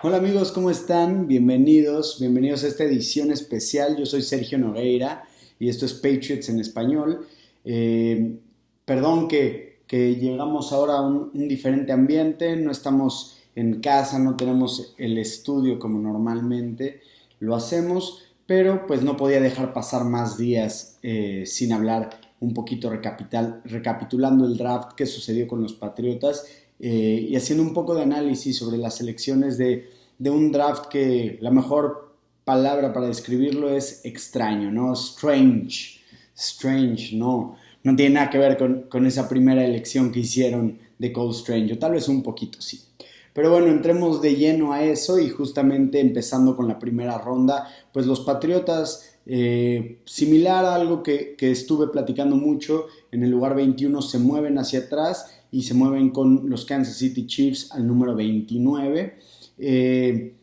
Hola amigos, ¿cómo están? Bienvenidos a esta edición especial. Yo soy Sergio Nogueira y esto es Patriots en español. Eh, Perdón que llegamos ahora a un diferente ambiente, no estamos en casa, no tenemos el estudio como normalmente lo hacemos, pero pues no podía dejar pasar más días sin hablar un poquito recapitulando el draft que sucedió con los Patriotas y haciendo un poco de análisis sobre las selecciones de un draft que la mejor palabra para describirlo es extraño, ¿no? Strange, no tiene nada que ver con esa primera elección que hicieron de Cole Strange, o tal vez un poquito sí. Pero bueno, entremos de lleno a eso y justamente empezando con la primera ronda, pues los Patriotas, similar a algo que estuve platicando mucho, en el lugar 21 se mueven hacia atrás y se mueven con los Kansas City Chiefs al número 29. Eh,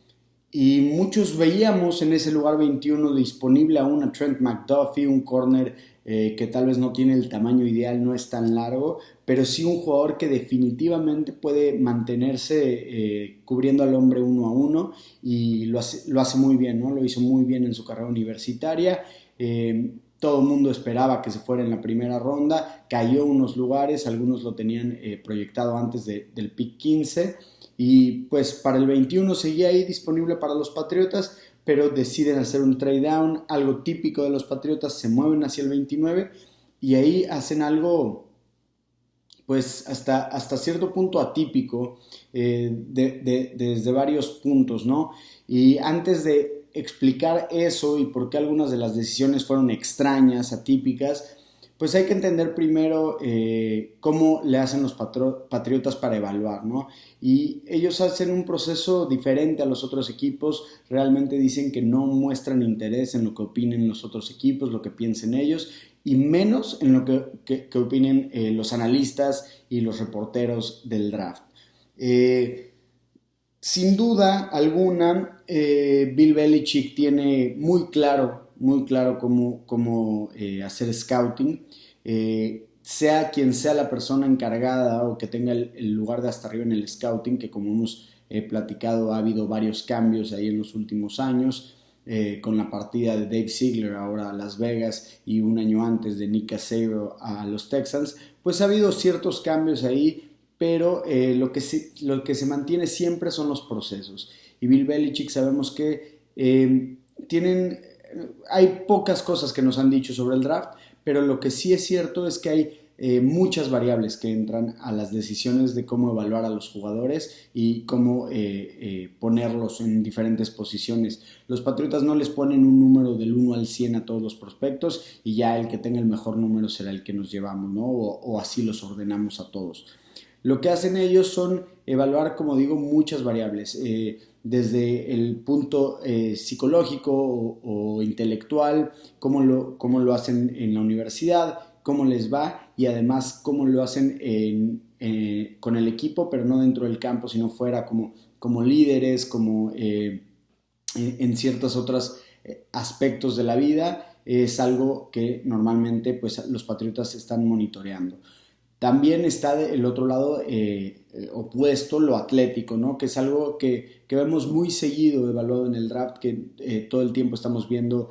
y muchos veíamos en ese lugar 21 disponible aún a Trent McDuffie, un corner que tal vez no tiene el tamaño ideal, no es tan largo, pero sí un jugador que definitivamente puede mantenerse cubriendo al hombre uno a uno y lo hace muy bien, ¿no? Lo hizo muy bien en su carrera universitaria. Todo el mundo esperaba que se fuera en la primera ronda, cayó unos lugares, algunos lo tenían proyectado antes del pick 15 y pues para el 21 seguía ahí disponible para los Patriotas, pero deciden hacer un trade down, algo típico de los Patriotas, se mueven hacia el 29 y ahí hacen algo pues hasta cierto punto atípico desde varios puntos, ¿no? Y antes de explicar eso y por qué algunas de las decisiones fueron extrañas, atípicas, pues hay que entender primero cómo le hacen los Patriotas para evaluar, ¿no? Y ellos hacen un proceso diferente a los otros equipos, realmente dicen que no muestran interés en lo que opinen los otros equipos, lo que piensen ellos, y menos en lo que opinen los analistas y los reporteros del draft. Sin duda alguna, Bill Belichick tiene muy claro cómo hacer scouting. Sea quien sea la persona encargada o que tenga el lugar de hasta arriba en el scouting, que como hemos platicado ha habido varios cambios ahí en los últimos años, con la partida de Dave Ziegler ahora a Las Vegas y un año antes de Nick Caserio a los Texans, pues ha habido ciertos cambios ahí, pero lo que se mantiene siempre son los procesos. Y Bill Belichick sabemos que hay pocas cosas que nos han dicho sobre el draft, pero lo que sí es cierto es que hay muchas variables que entran a las decisiones de cómo evaluar a los jugadores y cómo ponerlos en diferentes posiciones. Los Patriotas no les ponen un número del 1 al 100 a todos los prospectos y ya el que tenga el mejor número será el que nos llevamos, ¿no? O así los ordenamos a todos. Lo que hacen ellos son evaluar, como digo, muchas variables, desde el punto psicológico o intelectual, cómo lo hacen en la universidad, cómo les va y además cómo lo hacen con el equipo, pero no dentro del campo, sino fuera como líderes, en ciertos otros aspectos de la vida. Es algo que normalmente pues, los Patriotas están monitoreando. También está el otro lado opuesto, lo atlético, ¿no? Que es algo que vemos muy seguido evaluado en el draft, que todo el tiempo estamos viendo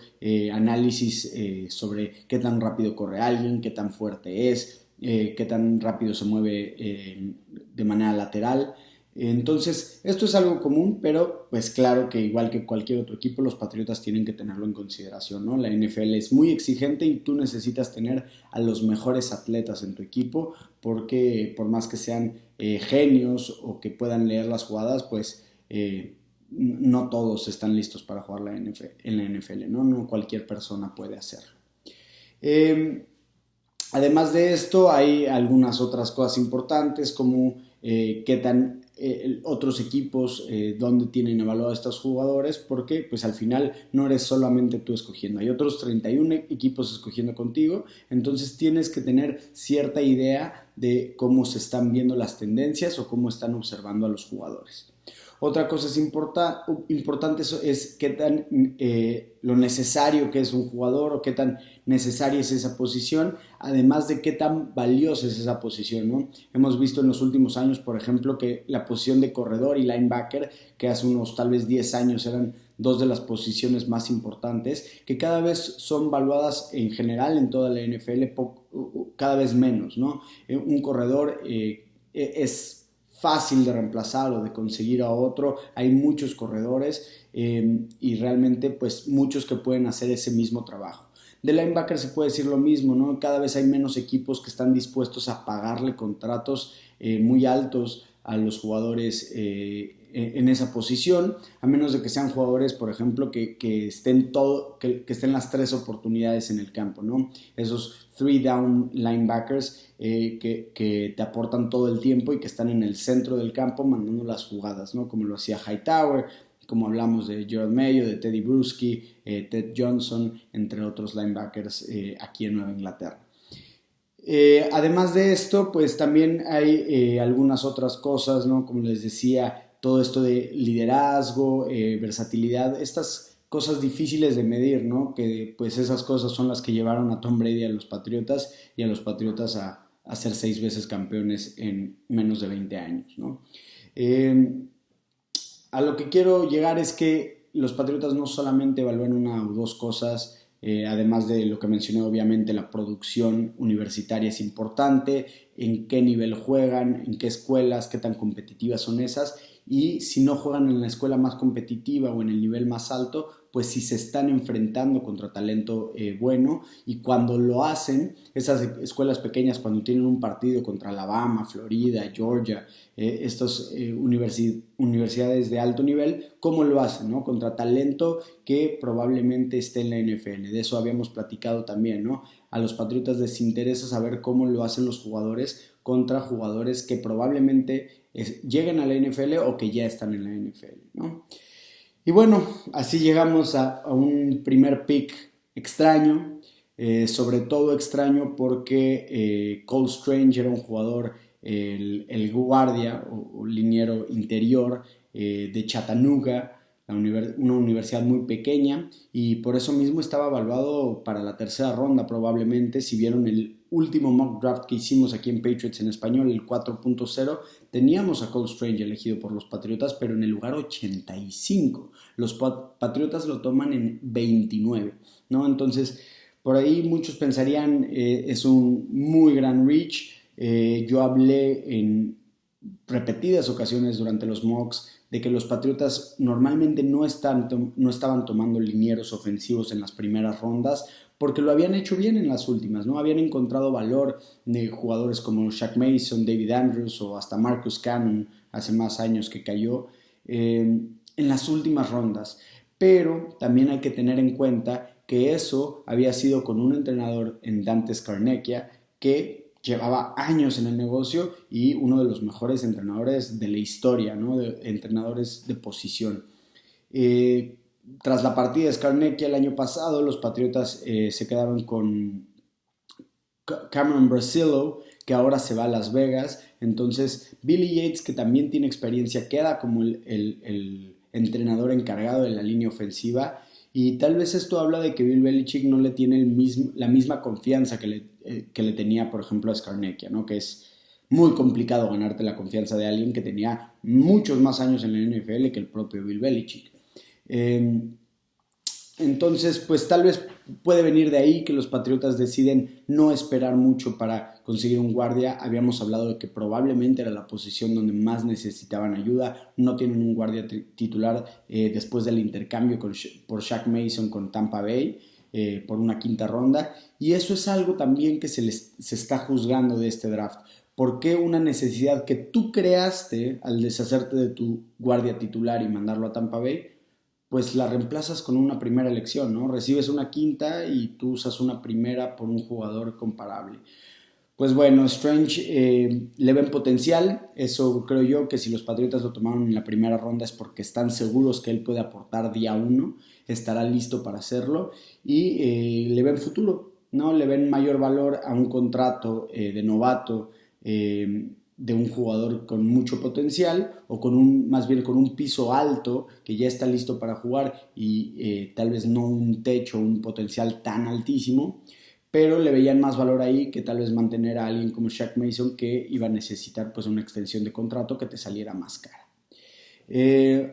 análisis sobre qué tan rápido corre alguien, qué tan fuerte es, qué tan rápido se mueve de manera lateral. Entonces, esto es algo común, pero pues claro que igual que cualquier otro equipo, los Patriotas tienen que tenerlo en consideración, ¿no? La NFL es muy exigente y tú necesitas tener a los mejores atletas en tu equipo porque por más que sean genios o que puedan leer las jugadas, pues no todos están listos para jugar en la NFL, ¿no? No cualquier persona puede hacerlo. Eh, Además de esto, hay algunas otras cosas importantes como qué tan otros equipos donde tienen evaluados a estos jugadores, porque pues al final no eres solamente tú escogiendo, hay otros 31 equipos escogiendo contigo, entonces tienes que tener cierta idea de cómo se están viendo las tendencias o cómo están observando a los jugadores. Otra cosa importante es qué tan lo necesario que es un jugador o qué tan necesaria es esa posición, además de qué tan valiosa es esa posición, ¿no? Hemos visto en los últimos años, por ejemplo, que la posición de corredor y linebacker, que hace unos tal vez 10 años eran dos de las posiciones más importantes, que cada vez son valuadas en general en toda la NFL cada vez menos, ¿no? Un corredor es fácil de reemplazar o de conseguir a otro, hay muchos corredores y realmente pues muchos que pueden hacer ese mismo trabajo. De linebacker se puede decir lo mismo, ¿no? Cada vez hay menos equipos que están dispuestos a pagarle contratos muy altos a los jugadores en esa posición, a menos de que sean jugadores, por ejemplo, que estén las tres oportunidades en el campo, ¿no? Esos three down linebackers que te aportan todo el tiempo y que están en el centro del campo mandando las jugadas, ¿no? Como lo hacía Hightower, como hablamos de Gerald Mayo, de Teddy Bruschi, Ted Johnson, entre otros linebackers aquí en Nueva Inglaterra. Además de esto, pues también hay algunas otras cosas, ¿no? Como les decía, todo esto de liderazgo, versatilidad, estas cosas difíciles de medir, ¿no? Que pues esas cosas son las que llevaron a Tom Brady a los Patriotas y a los Patriotas a ser 6 veces campeones en menos de 20 años, ¿no? A lo que quiero llegar es que los Patriotas no solamente evalúan una o dos cosas, además de lo que mencioné, obviamente la producción universitaria es importante, en qué nivel juegan, en qué escuelas, qué tan competitivas son esas, y si no juegan en la escuela más competitiva o en el nivel más alto, pues si se están enfrentando contra talento bueno, y cuando lo hacen, esas escuelas pequeñas cuando tienen un partido contra Alabama, Florida, Georgia, estas universidades de alto nivel, ¿cómo lo hacen? ¿No? Contra talento que probablemente esté en la NFL. De eso habíamos platicado también, ¿no? A los Patriotas les interesa saber cómo lo hacen los jugadores contra jugadores que probablemente lleguen a la NFL o que ya están en la NFL, ¿no? Y bueno, así llegamos a un primer pick extraño, sobre todo extraño porque Cole Strange era un jugador, el guardia o liniero interior de Chattanooga, una universidad muy pequeña, y por eso mismo estaba evaluado para la tercera ronda probablemente. Si vieron el último mock draft que hicimos aquí en Patriots en español, el 4.0, teníamos a Cole Strange elegido por los Patriotas, pero en el lugar 85. Los Patriotas lo toman en 29, ¿no? Entonces, por ahí muchos pensarían es un muy gran reach. Yo hablé en repetidas ocasiones durante los mocks de que los Patriotas normalmente no estaban tomando linieros ofensivos en las primeras rondas porque lo habían hecho bien en las últimas, ¿no? Habían encontrado valor de jugadores como Shaq Mason, David Andrews o hasta Marcus Cannon hace más años que cayó en las últimas rondas. Pero también hay que tener en cuenta que eso había sido con un entrenador en Dante Scarnecchia que llevaba años en el negocio y uno de los mejores entrenadores de la historia, ¿no? De entrenadores de posición. Tras la partida de Scarnecchia el año pasado, los Patriotas se quedaron con Cameron Brasillo, que ahora se va a Las Vegas. Entonces Billy Yates, que también tiene experiencia, queda como el entrenador encargado de la línea ofensiva. Y tal vez esto habla de que Bill Belichick no le tiene la misma confianza que le tenía, por ejemplo, a Scarnecchia, ¿no? Que es muy complicado ganarte la confianza de alguien que tenía muchos más años en la NFL que el propio Bill Belichick. Entonces, pues tal vez puede venir de ahí que los Patriotas deciden no esperar mucho para conseguir un guardia. Habíamos hablado de que probablemente era la posición donde más necesitaban ayuda. No tienen un guardia titular después del intercambio por Shaq Mason con Tampa Bay por una quinta ronda. Y eso es algo también que se está juzgando de este draft. ¿Por qué una necesidad que tú creaste al deshacerte de tu guardia titular y mandarlo a Tampa Bay? Pues la reemplazas con una primera elección, ¿no? Recibes una quinta y tú usas una primera por un jugador comparable. Pues bueno, Strange le ven potencial. Eso creo yo que si los Patriotas lo tomaron en la primera ronda es porque están seguros que él puede aportar día 1, estará listo para hacerlo y le ven futuro, ¿no? Le ven mayor valor a un contrato de novato de un jugador con mucho potencial o más bien con un piso alto que ya está listo para jugar y tal vez no un techo, un potencial tan altísimo, pero le veían más valor ahí que tal vez mantener a alguien como Shaq Mason que iba a necesitar pues una extensión de contrato que te saliera más cara.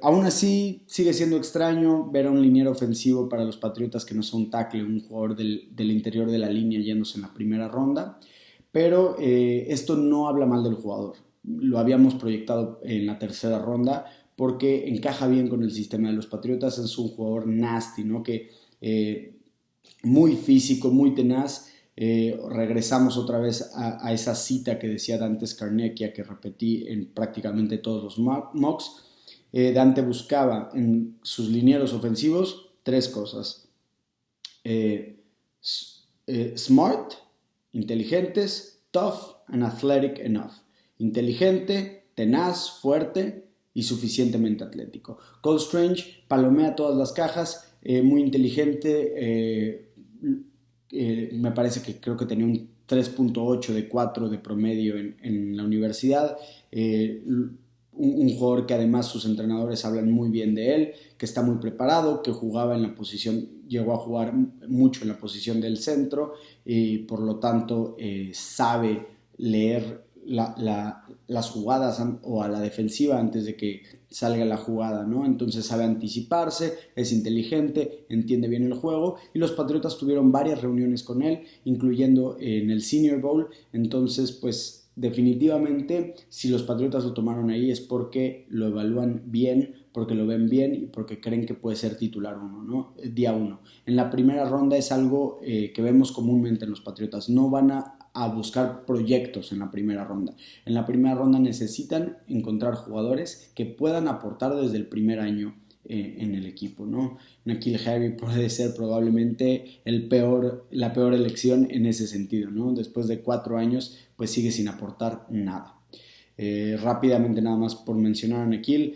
Aún así, sigue siendo extraño ver a un liniero ofensivo para los Patriotas que no sea un tackle, un jugador del interior de la línea yéndose en la primera ronda, pero esto no habla mal del jugador. Lo habíamos proyectado en la tercera ronda porque encaja bien con el sistema de los Patriotas, es un jugador nasty, ¿no? Que muy físico, muy tenaz. Regresamos otra vez a esa cita que decía Dante Scarnecchia, que repetí en prácticamente todos los mocks. Dante buscaba en sus linieros ofensivos tres cosas. Smart, inteligentes, tough and athletic enough. Inteligente, tenaz, fuerte y suficientemente atlético. Cole Strange palomea todas las cajas, muy inteligente, me parece que creo que tenía un 3.8 de 4 de promedio en la universidad, un jugador que además sus entrenadores hablan muy bien de él, que está muy preparado, que jugaba en la posición, llegó a jugar mucho en la posición del centro y por lo tanto sabe leer las jugadas o a la defensiva antes de que salga la jugada, ¿no? Entonces sabe anticiparse, es inteligente, entiende bien el juego y los Patriotas tuvieron varias reuniones con él, incluyendo en el Senior Bowl. Entonces pues definitivamente si los Patriotas lo tomaron ahí es porque lo evalúan bien, porque lo ven bien y porque creen que puede ser titular día uno. En la primera ronda es algo que vemos comúnmente en los Patriotas, no van a buscar proyectos en la primera ronda. En la primera ronda necesitan encontrar jugadores que puedan aportar desde el primer año en el equipo, ¿no? N'Keal Harry puede ser probablemente la peor elección en ese sentido, ¿no? Después de 4 años, pues sigue sin aportar nada. Rápidamente nada más por mencionar a N'Keal,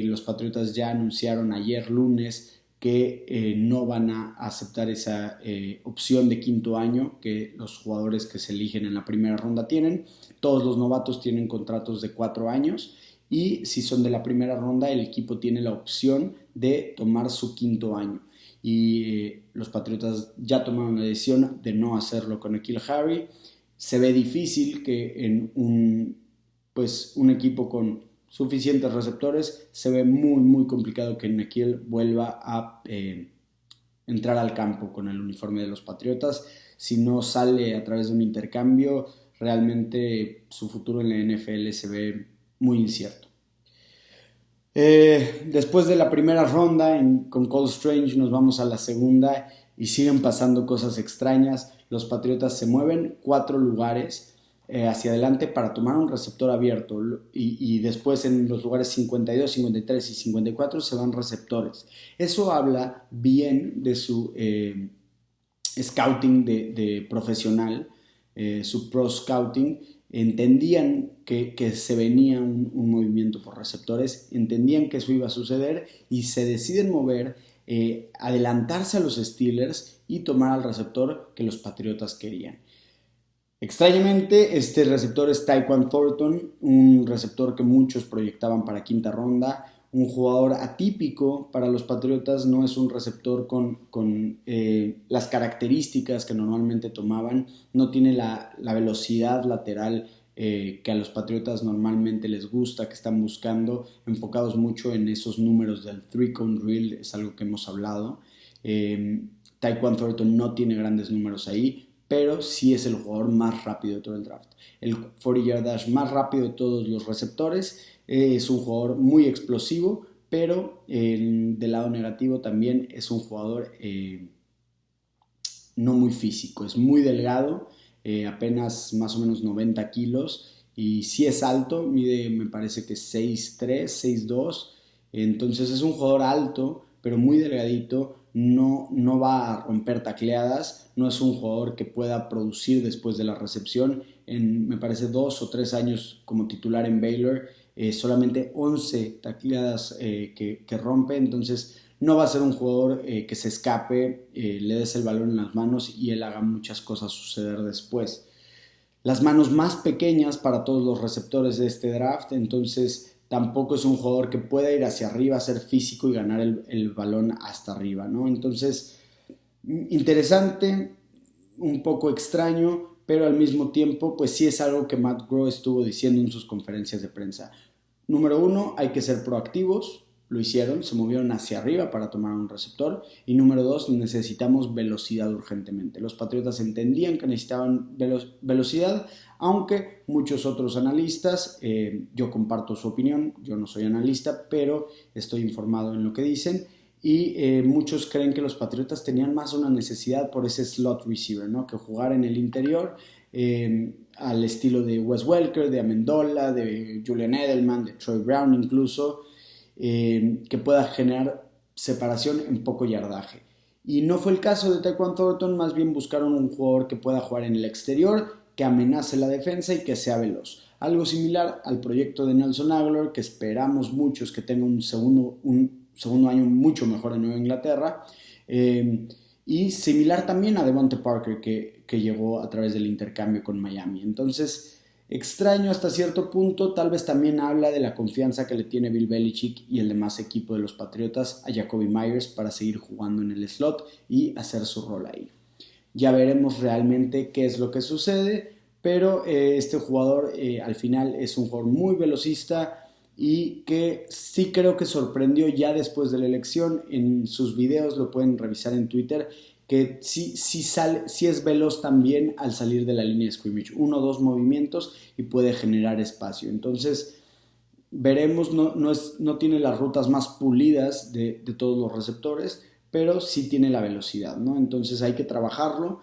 los Patriotas ya anunciaron ayer lunes que no van a aceptar esa opción de quinto año que los jugadores que se eligen en la primera ronda tienen. Todos los novatos tienen contratos de 4 años y si son de la primera ronda el equipo tiene la opción de tomar su quinto año. Y los Patriotas ya tomaron la decisión de no hacerlo con N'Keal Harry. Se ve difícil que en un equipo con suficientes receptores, se ve muy complicado que N'Keal vuelva a entrar al campo con el uniforme de los Patriotas. Si no sale a través de un intercambio, realmente su futuro en la NFL se ve muy incierto. Después de la primera ronda con Cole Strange nos vamos a la segunda y siguen pasando cosas extrañas. Los Patriotas se mueven 4 lugares hacia adelante para tomar un receptor abierto y después en los lugares 52, 53 y 54 se van receptores. Eso habla bien de su scouting de profesional, su pro scouting. Entendían que se venía un movimiento por receptores, entendían que eso iba a suceder y se deciden mover, adelantarse a los Steelers y tomar al receptor que los Patriotas querían. Extrañamente, este receptor es Tyquan Thornton, un receptor que muchos proyectaban para quinta ronda, un jugador atípico para los Patriotas, no es un receptor con las características que normalmente tomaban, no tiene la velocidad lateral que a los Patriotas normalmente les gusta, que están buscando, enfocados mucho en esos números del 3-cone drill, es algo que hemos hablado. Tyquan Thornton no tiene grandes números ahí, pero sí es el jugador más rápido de todo el draft. El 40-yard dash más rápido de todos los receptores, es un jugador muy explosivo, pero del lado negativo también es un jugador no muy físico, es muy delgado, apenas más o menos 90 kilos, y sí es alto, mide me parece que 6'3", 6'2", entonces es un jugador alto, pero muy delgadito, no va a romper tacleadas, no es un jugador que pueda producir después de la recepción. Me parece 2 o 3 años como titular en Baylor, solamente 11 tacleadas que rompe, entonces no va a ser un jugador que se escape, le des el balón en las manos y él haga muchas cosas suceder después. las manos más pequeñas para todos los receptores de este draft, entonces tampoco es un jugador que pueda ir hacia arriba, ser físico y ganar el balón hasta arriba, ¿no? Entonces, interesante, un poco extraño, pero al mismo tiempo, pues sí es algo que Matt Groh estuvo diciendo en sus conferencias de prensa. Número uno, hay que ser proactivos. Lo hicieron, se movieron hacia arriba para tomar un receptor. Y número dos, necesitamos velocidad urgentemente. Los Patriotas entendían que necesitaban velocidad, aunque muchos otros analistas, yo comparto su opinión, yo no soy analista, pero estoy informado en lo que dicen. Y muchos creen que los Patriotas tenían más una necesidad por ese slot receiver, ¿no? Que jugar en el interior, al estilo de Wes Welker, de Amendola, de Julian Edelman, de Troy Brown incluso, que pueda generar separación en poco yardaje. Y no fue el caso de Tyquan Thornton, más bien buscaron un jugador que pueda jugar en el exterior, que amenace la defensa y que sea veloz. Algo similar al proyecto de Nelson Agholor, que esperamos muchos que tenga un segundo año mucho mejor en Nueva Inglaterra. Y similar también a Devontae Parker, que llegó a través del intercambio con Miami. Entonces, extraño hasta cierto punto, tal vez también habla de la confianza que le tiene Bill Belichick y el demás equipo de los Patriotas a Jacoby Myers para seguir jugando en el slot y hacer su rol ahí. Ya veremos realmente qué es lo que sucede, pero este jugador al final es un jugador muy velocista y que sí creo que sorprendió ya después de la elección. En sus videos lo pueden revisar en Twitter, que sí es veloz también al salir de la línea de scrimmage, 1 o 2 movimientos y puede generar espacio. Entonces veremos, no tiene las rutas más pulidas de todos los receptores, pero sí tiene la velocidad, ¿no? Entonces hay que trabajarlo.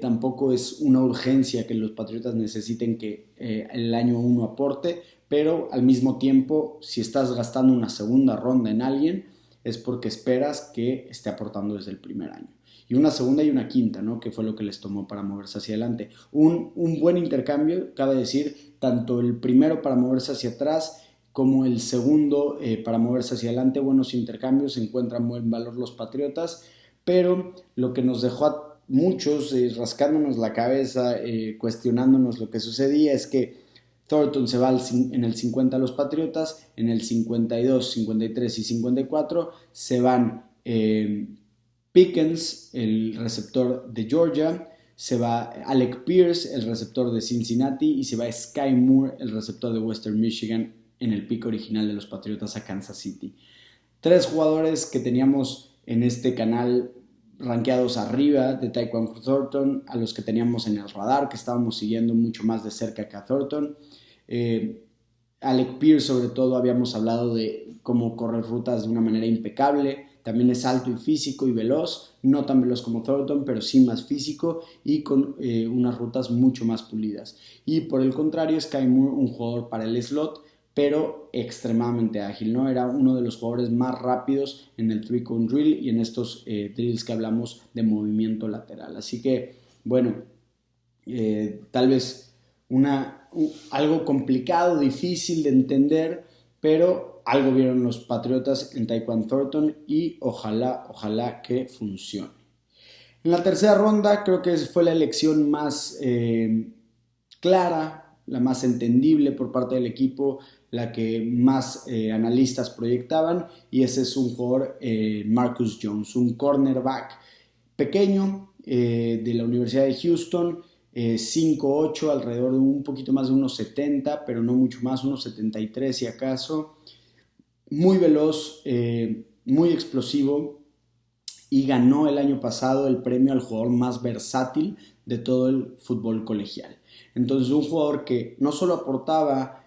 Tampoco es una urgencia que los Patriotas necesiten que el año 1 aporte, pero al mismo tiempo, si estás gastando una segunda ronda en alguien, es porque esperas que esté aportando desde el primer año. Y una segunda y una quinta, ¿no? Que fue lo que les tomó para moverse hacia adelante. Un buen intercambio, cabe decir, tanto el primero para moverse hacia atrás como el segundo para moverse hacia adelante. Buenos intercambios, se encuentran buen valor los Patriotas, pero lo que nos dejó a muchos rascándonos la cabeza, cuestionándonos lo que sucedía, es que Thornton se va en el 50 a los Patriotas, en el 52, 53 y 54 se van Pickens, el receptor de Georgia, se va Alec Pierce, el receptor de Cincinnati, y se va Sky Moore, el receptor de Western Michigan, en el pick original de los Patriotas a Kansas City. 3 jugadores que teníamos en este canal rankeados arriba de Tyquan Thornton, a los que teníamos en el radar, que estábamos siguiendo mucho más de cerca que a Thornton. Alec Pierce, sobre todo, habíamos hablado de cómo correr rutas de una manera impecable. También es alto y físico y veloz, no tan veloz como Thornton, pero sí más físico y con unas rutas mucho más pulidas. Y por el contrario, Sky Moore, un jugador para el slot, pero extremadamente ágil, ¿no? Era uno de los jugadores más rápidos en el 3-cone drill y en estos drills que hablamos de movimiento lateral. Así que, bueno, tal vez algo complicado, difícil de entender, pero algo vieron los Patriotas en Tyquan Thornton y ojalá que funcione. En la tercera ronda creo que fue la elección más clara, la más entendible por parte del equipo, la que más analistas proyectaban, y ese es un jugador, Marcus Jones, un cornerback pequeño de la Universidad de Houston, 5'8", alrededor de un poquito más de 1.70, pero no mucho más, 1.73 si acaso, muy veloz, muy explosivo, y ganó el año pasado el premio al jugador más versátil de todo el fútbol colegial. Entonces, un jugador que no solo aportaba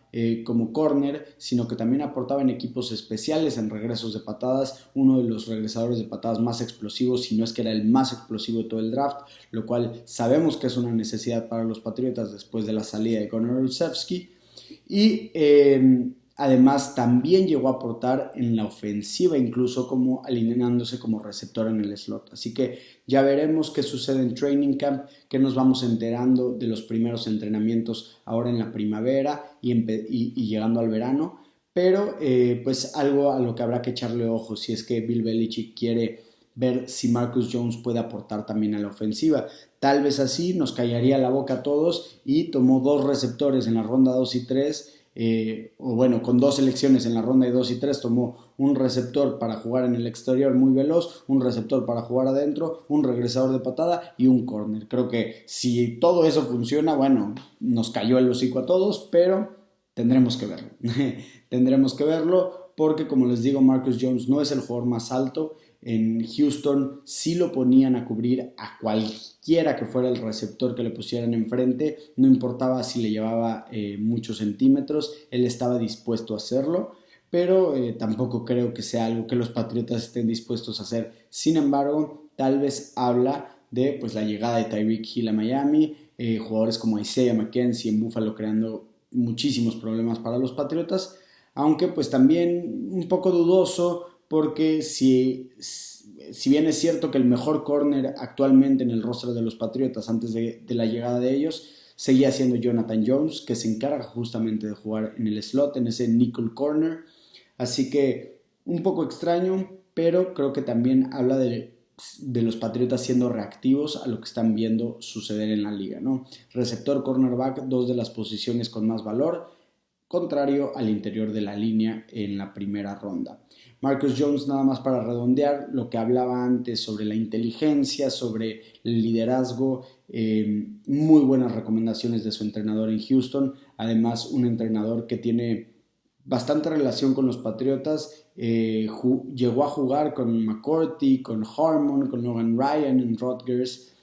como corner, sino que también aportaba en equipos especiales, en regresos de patadas, uno de los regresadores de patadas más explosivos, si no es que era el más explosivo de todo el draft, lo cual sabemos que es una necesidad para los Patriotas después de la salida de Connor Olszewski. Y además también llegó a aportar en la ofensiva, incluso como alineándose como receptor en el slot. Así que ya veremos qué sucede en Training Camp, que nos vamos enterando de los primeros entrenamientos ahora en la primavera y llegando al verano. Pero pues algo a lo que habrá que echarle ojo si es que Bill Belichick quiere ver si Marcus Jones puede aportar también a la ofensiva. Tal vez así nos callaría la boca a todos y tomó 2 receptores en la ronda 2 y 3, o bueno, con 2 selecciones en la ronda 2 y 3, tomó un receptor para jugar en el exterior muy veloz, un receptor para jugar adentro, un regresador de patada y un corner. Creo que si todo eso funciona, bueno, nos cayó el hocico a todos, pero tendremos que verlo. Tendremos que verlo porque, como les digo, Marcus Jones no es el jugador más alto. En Houston sí lo ponían a cubrir a cualquiera que fuera el receptor que le pusieran enfrente, no importaba si le llevaba muchos centímetros, él estaba dispuesto a hacerlo, pero tampoco creo que sea algo que los Patriotas estén dispuestos a hacer. Sin embargo, tal vez habla de pues, la llegada de Tyreek Hill a Miami, jugadores como Isaiah McKenzie en Buffalo creando muchísimos problemas para los Patriotas, aunque pues también un poco dudoso, porque si bien es cierto que el mejor corner actualmente en el roster de los Patriotas antes de la llegada de ellos seguía siendo Jonathan Jones, que se encarga justamente de jugar en el slot, en ese nickel corner. Así que un poco extraño, pero creo que también habla de los Patriotas siendo reactivos a lo que están viendo suceder en la liga, ¿no? Receptor, cornerback, 2 de las posiciones con más valor, contrario al interior de la línea en la primera ronda. Marcus Jones, nada más para redondear lo que hablaba antes sobre la inteligencia, sobre el liderazgo, muy buenas recomendaciones de su entrenador en Houston, además un entrenador que tiene bastante relación con los Patriotas, llegó a jugar con McCourty, con Harmon, con Logan Ryan en Rutgers,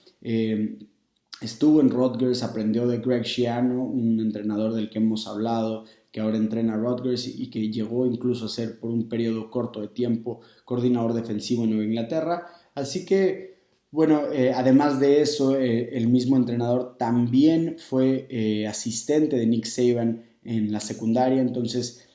estuvo en Rutgers, aprendió de Greg Schiano, un entrenador del que hemos hablado, que ahora entrena a Rutgers y que llegó incluso a ser por un periodo corto de tiempo coordinador defensivo en Nueva Inglaterra. Así que, bueno, además de eso, el mismo entrenador también fue asistente de Nick Saban en la secundaria, entonces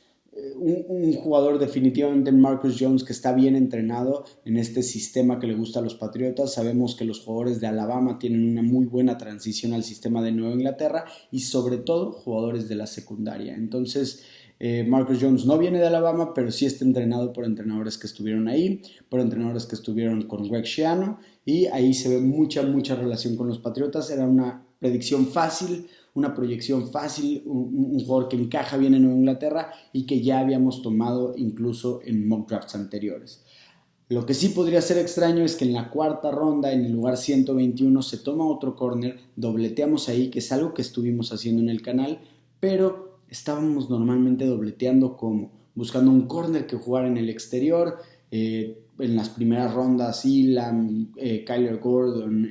un jugador definitivamente en Marcus Jones que está bien entrenado en este sistema que le gusta a los Patriotas. Sabemos que los jugadores de Alabama tienen una muy buena transición al sistema de Nueva Inglaterra y sobre todo jugadores de la secundaria. Entonces Marcus Jones no viene de Alabama, pero sí está entrenado por entrenadores que estuvieron ahí, por entrenadores que estuvieron con Greg Schiano, y ahí se ve mucha relación con los Patriotas. Era una predicción fácil, una proyección fácil, un jugador que encaja bien en Nueva Inglaterra y que ya habíamos tomado incluso en mock drafts anteriores. Lo que sí podría ser extraño es que en la 4ª ronda, en el lugar 121, se toma otro corner, dobleteamos ahí, que es algo que estuvimos haciendo en el canal, pero estábamos normalmente dobleteando como buscando un corner que jugara en el exterior, en las primeras rondas, Elam, Kyler Gordon,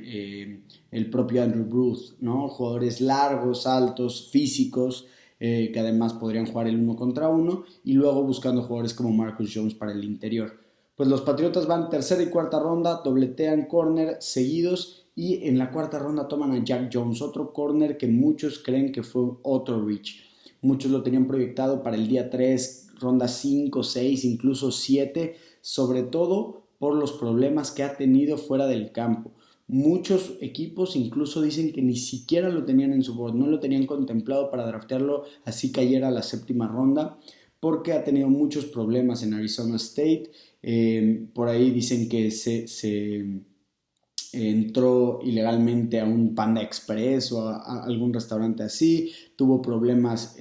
el propio Andrew Booth, ¿no? Jugadores largos, altos, físicos, que además podrían jugar el 1 contra 1, y luego buscando jugadores como Marcus Jones para el interior. Pues los Patriotas van 3ª y 4ª ronda, dobletean corner seguidos, y en la 4ª ronda toman a Jack Jones, otro corner que muchos creen que fue otro reach. Muchos lo tenían proyectado para el día 3, ronda 5, 6, incluso 7, sobre todo por los problemas que ha tenido fuera del campo. Muchos equipos incluso dicen que ni siquiera lo tenían en su board, no lo tenían contemplado para draftearlo así cayera a la 7ª ronda, porque ha tenido muchos problemas en Arizona State. Por ahí dicen que se entró ilegalmente a un Panda Express o a algún restaurante así, tuvo problemas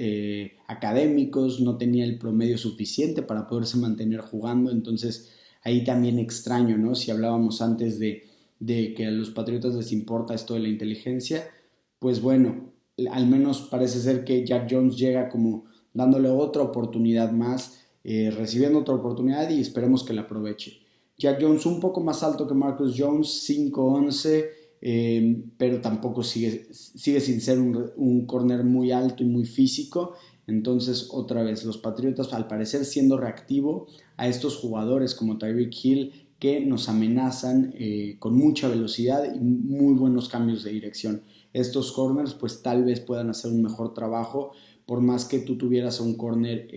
académicos, no tenía el promedio suficiente para poderse mantener jugando. Entonces ahí también extraño, ¿no? Si hablábamos antes de que a los Patriotas les importa esto de la inteligencia, pues bueno, al menos parece ser que Jack Jones llega como dándole otra oportunidad más, recibiendo otra oportunidad, y esperemos que la aproveche. Jack Jones un poco más alto que Marcus Jones, 5'11", pero tampoco sigue sin ser un corner muy alto y muy físico. Entonces, otra vez, los Patriotas al parecer siendo reactivo a estos jugadores como Tyreek Hill, que nos amenazan con mucha velocidad y muy buenos cambios de dirección. Estos corners pues tal vez puedan hacer un mejor trabajo, por más que tú tuvieras un corner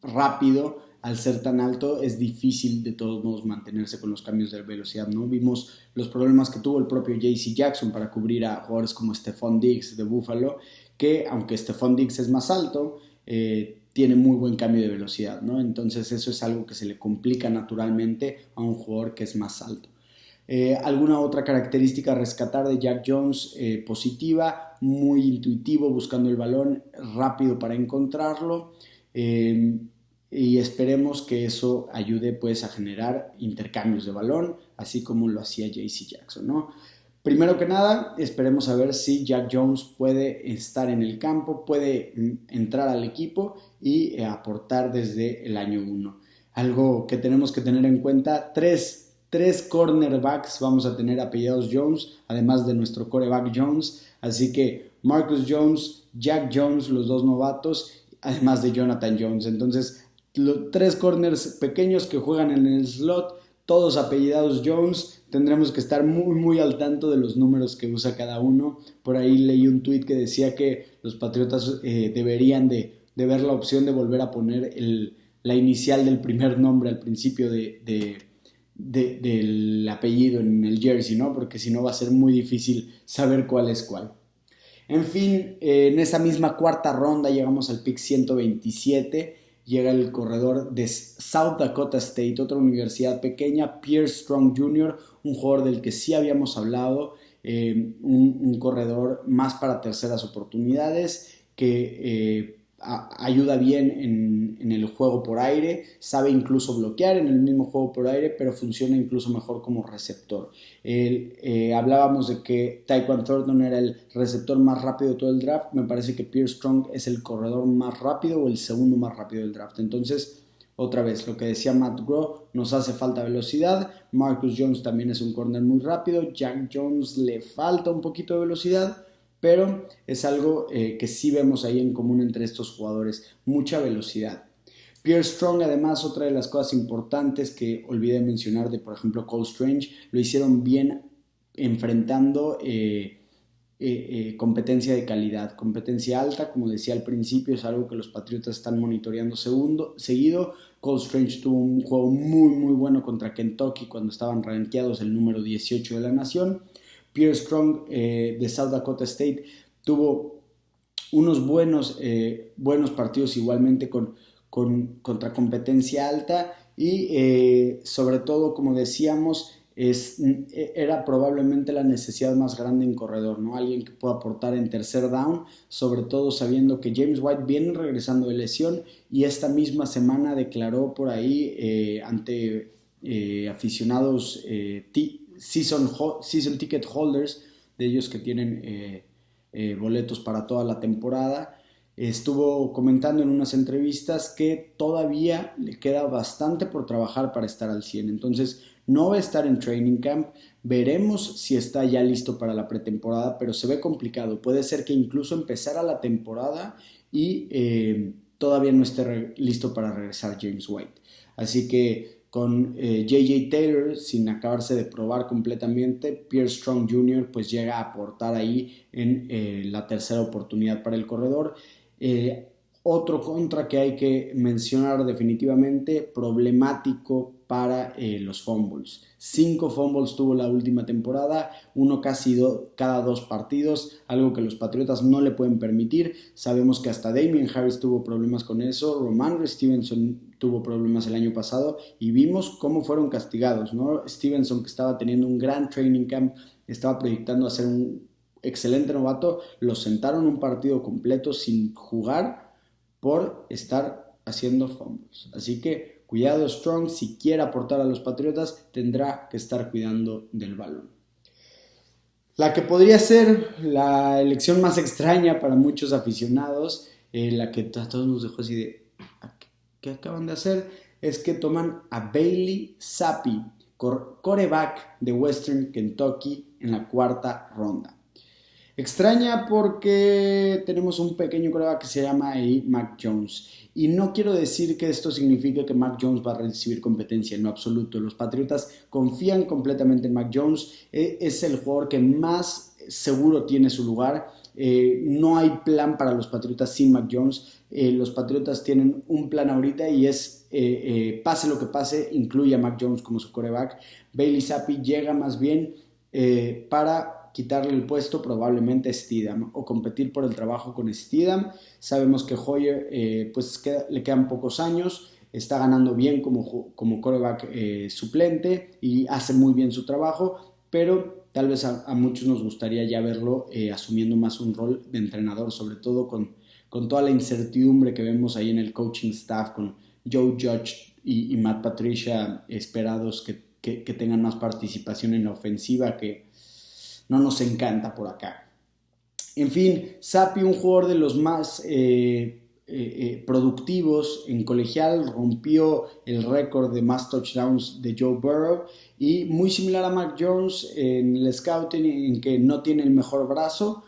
rápido. Al ser tan alto es difícil de todos modos mantenerse con los cambios de velocidad, ¿no? Vimos los problemas que tuvo el propio J.C. Jackson para cubrir a jugadores como Stephon Diggs de Buffalo, que aunque Stephon Diggs es más alto, tiene muy buen cambio de velocidad, ¿no? Entonces eso es algo que se le complica naturalmente a un jugador que es más alto. ¿Alguna otra característica a rescatar de Jack Jones? Positiva, muy intuitivo buscando el balón, rápido para encontrarlo, y esperemos que eso ayude pues a generar intercambios de balón, así como lo hacía JC Jackson, ¿no? Primero que nada, esperemos a ver si Jack Jones puede estar en el campo, puede entrar al equipo y aportar desde el año 1. Algo que tenemos que tener en cuenta, tres cornerbacks vamos a tener apellidados Jones, además de nuestro quarterback Jones, así que Marcus Jones, Jack Jones, los dos novatos, además de Jonathan Jones. Entonces, los 3 corners pequeños que juegan en el slot, todos apellidados Jones. Tendremos que estar muy al tanto de los números que usa cada uno. Por ahí leí un tweet que decía que los Patriotas deberían de ver la opción de volver a poner la inicial del primer nombre al principio del apellido en el jersey, ¿no? Porque si no va a ser muy difícil saber cuál es cuál. En fin, en esa misma cuarta ronda llegamos al pick 127. Llega el corredor de South Dakota State, otra universidad pequeña, Pierce Strong Jr., un jugador del que sí habíamos hablado, un corredor más para terceras oportunidades, que ayuda bien en el juego por aire, sabe incluso bloquear en el mismo juego por aire, pero funciona incluso mejor como receptor. Hablábamos de que Tyquan Thornton era el receptor más rápido de todo el draft. Me parece que Pierce Strong es el corredor más rápido o el segundo más rápido del draft. Entonces, otra vez, lo que decía Matt Groh, nos hace falta velocidad. Marcus Jones también es un corner muy rápido. Jack Jones le falta un poquito de velocidad, pero es algo que sí vemos ahí en común entre estos jugadores, mucha velocidad. Pierce Strong, además, otra de las cosas importantes que olvidé mencionar de, por ejemplo, Cole Strange, lo hicieron bien enfrentando competencia de calidad, competencia alta, como decía al principio, es algo que los Patriotas están monitoreando seguido. Cole Strange tuvo un juego muy bueno contra Kentucky cuando estaban rankeados el número 18 de la nación. Pierce Strong de South Dakota State tuvo unos buenos partidos igualmente contra competencia alta y sobre todo, como decíamos, era probablemente la necesidad más grande en corredor, ¿no? Alguien que pueda aportar en tercer down, sobre todo sabiendo que James White viene regresando de lesión y esta misma semana declaró por ahí ante aficionados season ticket holders, de ellos que tienen boletos para toda la temporada, estuvo comentando en unas entrevistas que todavía le queda bastante por trabajar para estar al 100. Entonces no va a estar en training camp, veremos si está ya listo para la pretemporada, pero se ve complicado. Puede ser que incluso empezara la temporada y todavía no esté listo para regresar James White. Así que con J.J. Taylor sin acabarse de probar completamente, Pierce Strong Jr. pues llega a aportar ahí en la tercera oportunidad para el corredor. Otro contra que hay que mencionar definitivamente, problemático para los fumbles. 5 fumbles tuvo la última temporada, uno casi cada 2 partidos, algo que los Patriotas no le pueden permitir. Sabemos que hasta Damien Harris tuvo problemas con eso, Ramondre Stevenson tuvo problemas el año pasado y vimos cómo fueron castigados, ¿no? Stevenson, que estaba teniendo un gran training camp, estaba proyectando a ser un excelente novato, lo sentaron un partido completo sin jugar por estar haciendo fumbles. Así que cuidado Strong, si quiere aportar a los Patriotas tendrá que estar cuidando del balón. La que podría ser la elección más extraña para muchos aficionados, la que a todos nos dejó así de ¿qué acaban de hacer? Es que toman a Bailey Zappi, quarterback de Western Kentucky, en la cuarta ronda. Extraña porque tenemos un pequeño quarterback que se llama Mac Jones. Y no quiero decir que esto signifique que Mac Jones va a recibir competencia, en lo absoluto. Los Patriotas confían completamente en Mac Jones. Es el jugador que más seguro tiene su lugar. No hay plan para los Patriotas sin Mac Jones. Los Patriotas tienen un plan ahorita y es pase lo que pase, incluye a Mac Jones como su quarterback. Bailey Zappi llega más bien para quitarle el puesto probablemente a Steedham o competir por el trabajo con Steedham. Sabemos que Hoyer le quedan pocos años, está ganando bien como quarterback suplente y hace muy bien su trabajo, pero tal vez a muchos nos gustaría ya verlo asumiendo más un rol de entrenador, sobre todo con toda la incertidumbre que vemos ahí en el coaching staff, con Joe Judge y Matt Patricia esperados que tengan más participación en la ofensiva, que no nos encanta por acá. En fin, Zappe, un jugador de los más productivos en colegial, rompió el récord de más touchdowns de Joe Burrow y muy similar a Mac Jones en el scouting, en que no tiene el mejor brazo,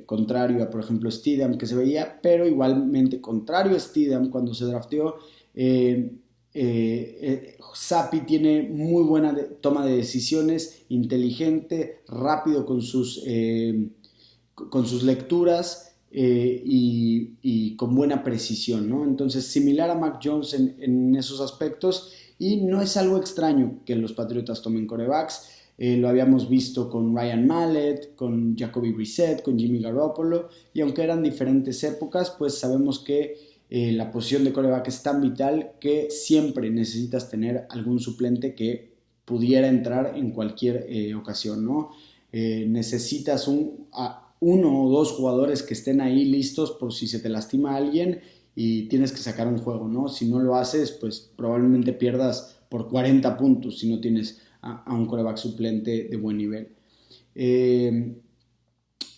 contrario a por ejemplo Steedham que se veía, pero igualmente contrario a Steedham cuando se drafteó. Zappe tiene muy buena toma de decisiones, inteligente, rápido con sus lecturas, y con buena precisión, ¿no? Entonces, similar a Mac Jones en esos aspectos, y no es algo extraño que los Patriotas tomen quarterbacks. Lo habíamos visto con Ryan Mallett, con Jacoby Brissett, con Jimmy Garoppolo, y aunque eran diferentes épocas, pues sabemos que la posición de quarterback es tan vital que siempre necesitas tener algún suplente que pudiera entrar en cualquier ocasión, ¿no? Necesitas uno o dos jugadores que estén ahí listos por si se te lastima alguien y tienes que sacar un juego, ¿no? Si no lo haces, pues probablemente pierdas por 40 puntos si no tienes a un quarterback suplente de buen nivel.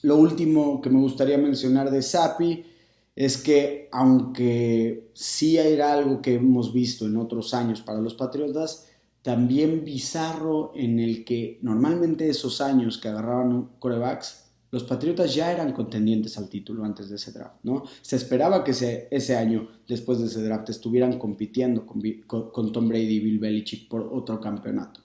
Lo último que me gustaría mencionar de Zappe es que, aunque sí era algo que hemos visto en otros años para los Patriotas, también bizarro en el que normalmente esos años que agarraban quarterbacks, los Patriotas ya eran contendientes al título antes de ese draft, ¿no? Se esperaba que ese año, después de ese draft, estuvieran compitiendo con Tom Brady y Bill Belichick por otro campeonato.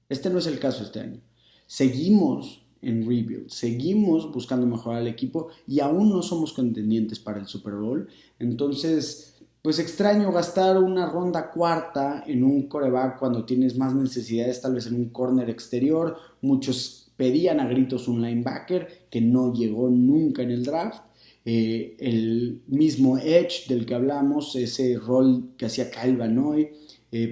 Este no es el caso este año. Seguimos en rebuild, seguimos buscando mejorar el equipo y aún no somos contendientes para el Super Bowl. Entonces, pues extraño gastar una ronda cuarta en un quarterback cuando tienes más necesidades, tal vez en un corner exterior. Muchos pedían a gritos un linebacker que no llegó nunca en el draft. El mismo edge del que hablamos, ese rol que hacía Kyle Van Noy,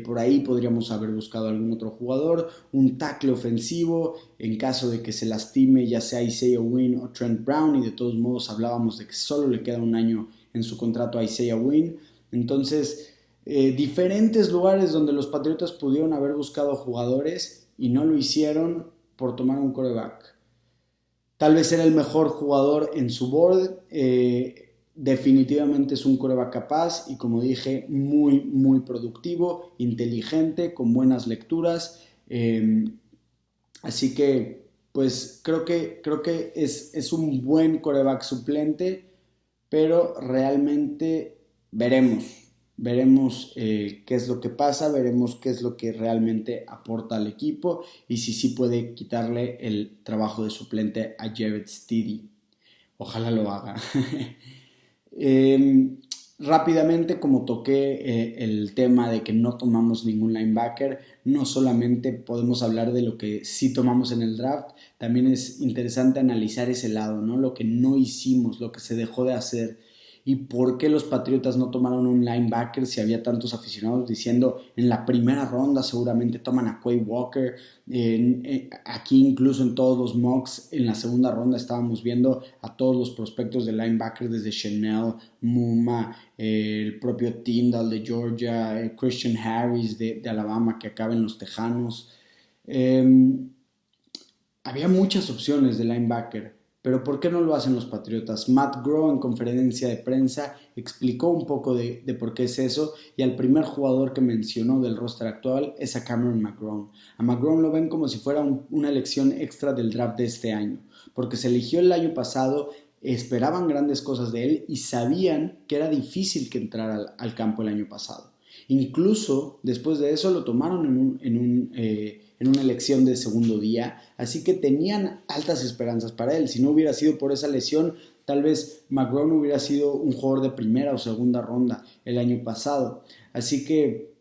por ahí podríamos haber buscado algún otro jugador, un tackle ofensivo en caso de que se lastime ya sea Isaiah Wynn o Trent Brown, y de todos modos hablábamos de que solo le queda un año en su contrato a Isaiah Wynn. Entonces, diferentes lugares donde los Patriotas pudieron haber buscado jugadores y no lo hicieron por tomar un quarterback. Tal vez era el mejor jugador en su board, definitivamente es un quarterback capaz y, como dije, muy muy productivo, inteligente, con buenas lecturas, así que pues creo que es un buen quarterback suplente, pero realmente veremos qué es lo que pasa, veremos qué es lo que realmente aporta al equipo y si sí puede quitarle el trabajo de suplente a Jarrett Stidham. Ojalá lo haga. Rápidamente, como toqué el tema de que no tomamos ningún linebacker, no solamente podemos hablar de lo que sí tomamos en el draft, también es interesante analizar ese lado, ¿no? Lo que no hicimos, lo que se dejó de hacer. ¿Y por qué los Patriotas no tomaron un linebacker si había tantos aficionados diciendo en la primera ronda seguramente toman a Quay Walker? Aquí incluso en todos los mocks en la segunda ronda estábamos viendo a todos los prospectos de linebacker, desde Chanel, Muma, el propio Tyndall de Georgia, Christian Harris de Alabama, que acaba en los Tejanos. Había muchas opciones de linebacker. Pero ¿por qué no lo hacen los Patriotas? Matt Groh, en conferencia de prensa, explicó un poco de por qué es eso, y al primer jugador que mencionó del roster actual es a Cameron McGrone. A McGrone lo ven como si fuera una elección extra del draft de este año, porque se eligió el año pasado, esperaban grandes cosas de él y sabían que era difícil que entrara al campo el año pasado. Incluso después de eso lo tomaron en una elección de segundo día, así que tenían altas esperanzas para él. Si no hubiera sido por esa lesión, tal vez McGrone hubiera sido un jugador de primera o segunda ronda el año pasado. Así que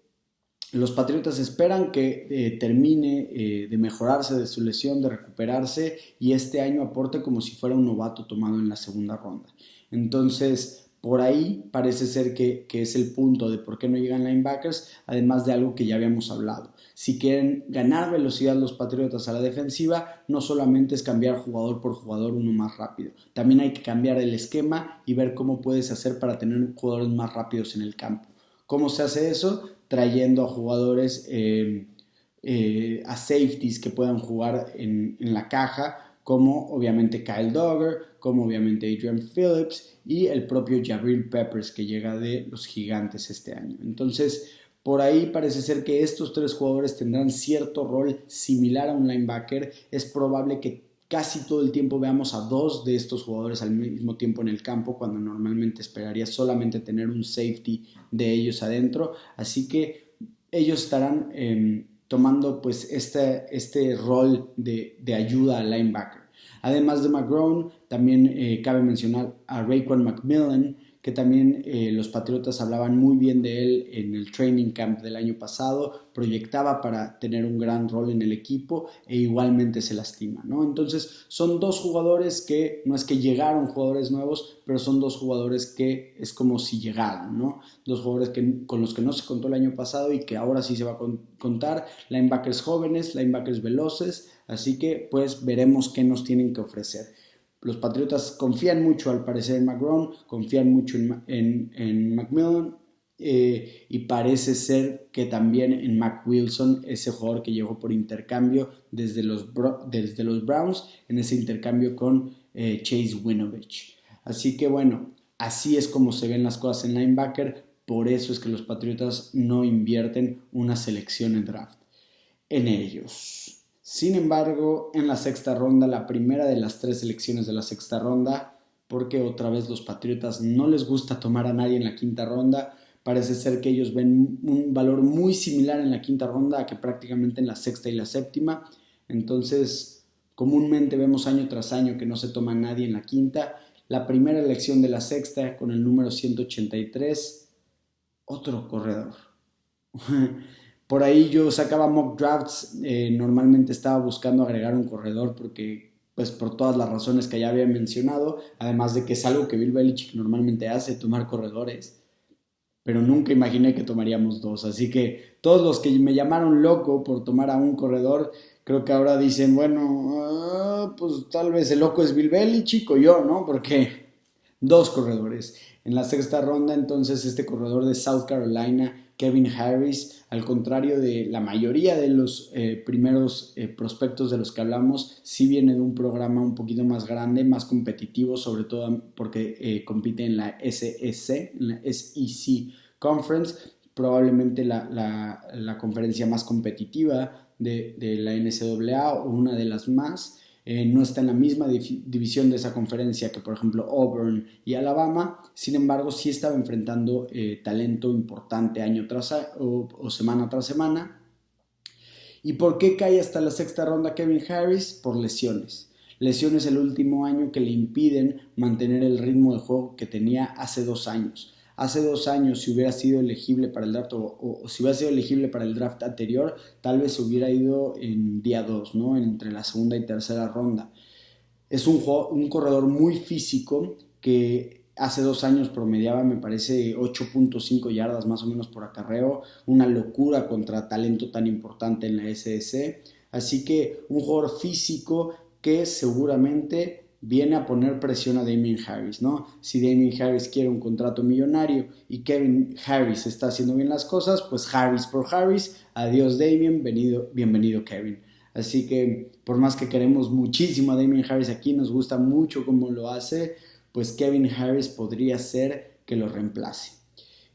Los Patriotas esperan que termine de mejorarse de su lesión, de recuperarse y este año aporte como si fuera un novato tomado en la segunda ronda. Entonces, por ahí parece ser que es el punto de por qué no llegan linebackers, además de algo que ya habíamos hablado. Si quieren ganar velocidad los Patriotas a la defensiva, no solamente es cambiar jugador por jugador uno más rápido, también hay que cambiar el esquema y ver cómo puedes hacer para tener jugadores más rápidos en el campo. ¿Cómo se hace eso? Trayendo a jugadores, a safeties que puedan jugar en la caja, como obviamente Kyle Duggar, como obviamente Adrian Phillips y el propio Jabril Peppers que llega de los Gigantes este año. Entonces, por ahí parece ser que estos tres jugadores tendrán cierto rol similar a un linebacker. Es probable que casi todo el tiempo veamos a dos de estos jugadores al mismo tiempo en el campo, cuando normalmente esperaría solamente tener un safety de ellos adentro. Así que ellos estarán tomando pues este rol de ayuda al linebacker. Además de McGrone, también cabe mencionar a Raekwon McMillan, que también los Patriotas hablaban muy bien de él en el training camp del año pasado, proyectaba para tener un gran rol en el equipo e igualmente se lastima, ¿no? Entonces son dos jugadores que no es que llegaron jugadores nuevos, pero son dos jugadores que es como si llegaran, ¿no? Dos jugadores con los que no se contó el año pasado y que ahora sí se va a contar, linebackers jóvenes, linebackers veloces, así que pues veremos qué nos tienen que ofrecer. Los Patriotas confían mucho al parecer en McGrone, confían mucho en McMillan y parece ser que también en Mack Wilson, ese jugador que llegó por intercambio desde los Browns, en ese intercambio con Chase Winovich. Así que bueno, así es como se ven las cosas en linebacker, por eso es que los Patriotas no invierten una selección en draft en ellos. Sin embargo, en la sexta ronda, la primera de las tres selecciones de la sexta ronda, porque otra vez los Patriotas no les gusta tomar a nadie en la quinta ronda, parece ser que ellos ven un valor muy similar en la quinta ronda a que prácticamente en la sexta y la séptima. Entonces, comúnmente vemos año tras año que no se toma a nadie en la quinta. La primera elección de la sexta, con el número 183, otro corredor. Por ahí yo sacaba mock drafts, normalmente estaba buscando agregar un corredor porque, pues por todas las razones que ya había mencionado, además de que es algo que Bill Belichick normalmente hace, tomar corredores, pero nunca imaginé que tomaríamos dos, así que todos los que me llamaron loco por tomar a un corredor, creo que ahora dicen, bueno, pues tal vez el loco es Bill Belichick o yo, ¿no? Porque dos corredores. En la sexta ronda, entonces, este corredor de South Carolina, Kevin Harris, al contrario de la mayoría de los primeros prospectos de los que hablamos, sí viene de un programa un poquito más grande, más competitivo, sobre todo porque compite en la SEC, en la SEC Conference, probablemente la conferencia más competitiva de la NCAA o una de las más. No está en la misma división de esa conferencia que por ejemplo Auburn y Alabama, sin embargo sí estaba enfrentando talento importante año tras año o semana tras semana. ¿Y por qué cae hasta la sexta ronda Kevin Harris? Por lesiones. Lesiones el último año que le impiden mantener el ritmo de juego que tenía hace 2 años. Hace 2 años, si hubiera sido elegible para el draft o si hubiera sido elegible para el draft anterior, tal vez se hubiera ido en día 2, ¿no? Entre la segunda y tercera ronda. Es un corredor muy físico que hace 2 años promediaba, me parece, 8.5 yardas más o menos por acarreo. Una locura contra talento tan importante en la SEC. Así que un jugador físico que seguramente viene a poner presión a Damien Harris, ¿no? Si Damien Harris quiere un contrato millonario y Kevin Harris está haciendo bien las cosas, pues Harris por Harris, adiós Damien, bienvenido Kevin. Así que por más que queremos muchísimo a Damien Harris aquí, nos gusta mucho cómo lo hace, pues Kevin Harris podría ser que lo reemplace.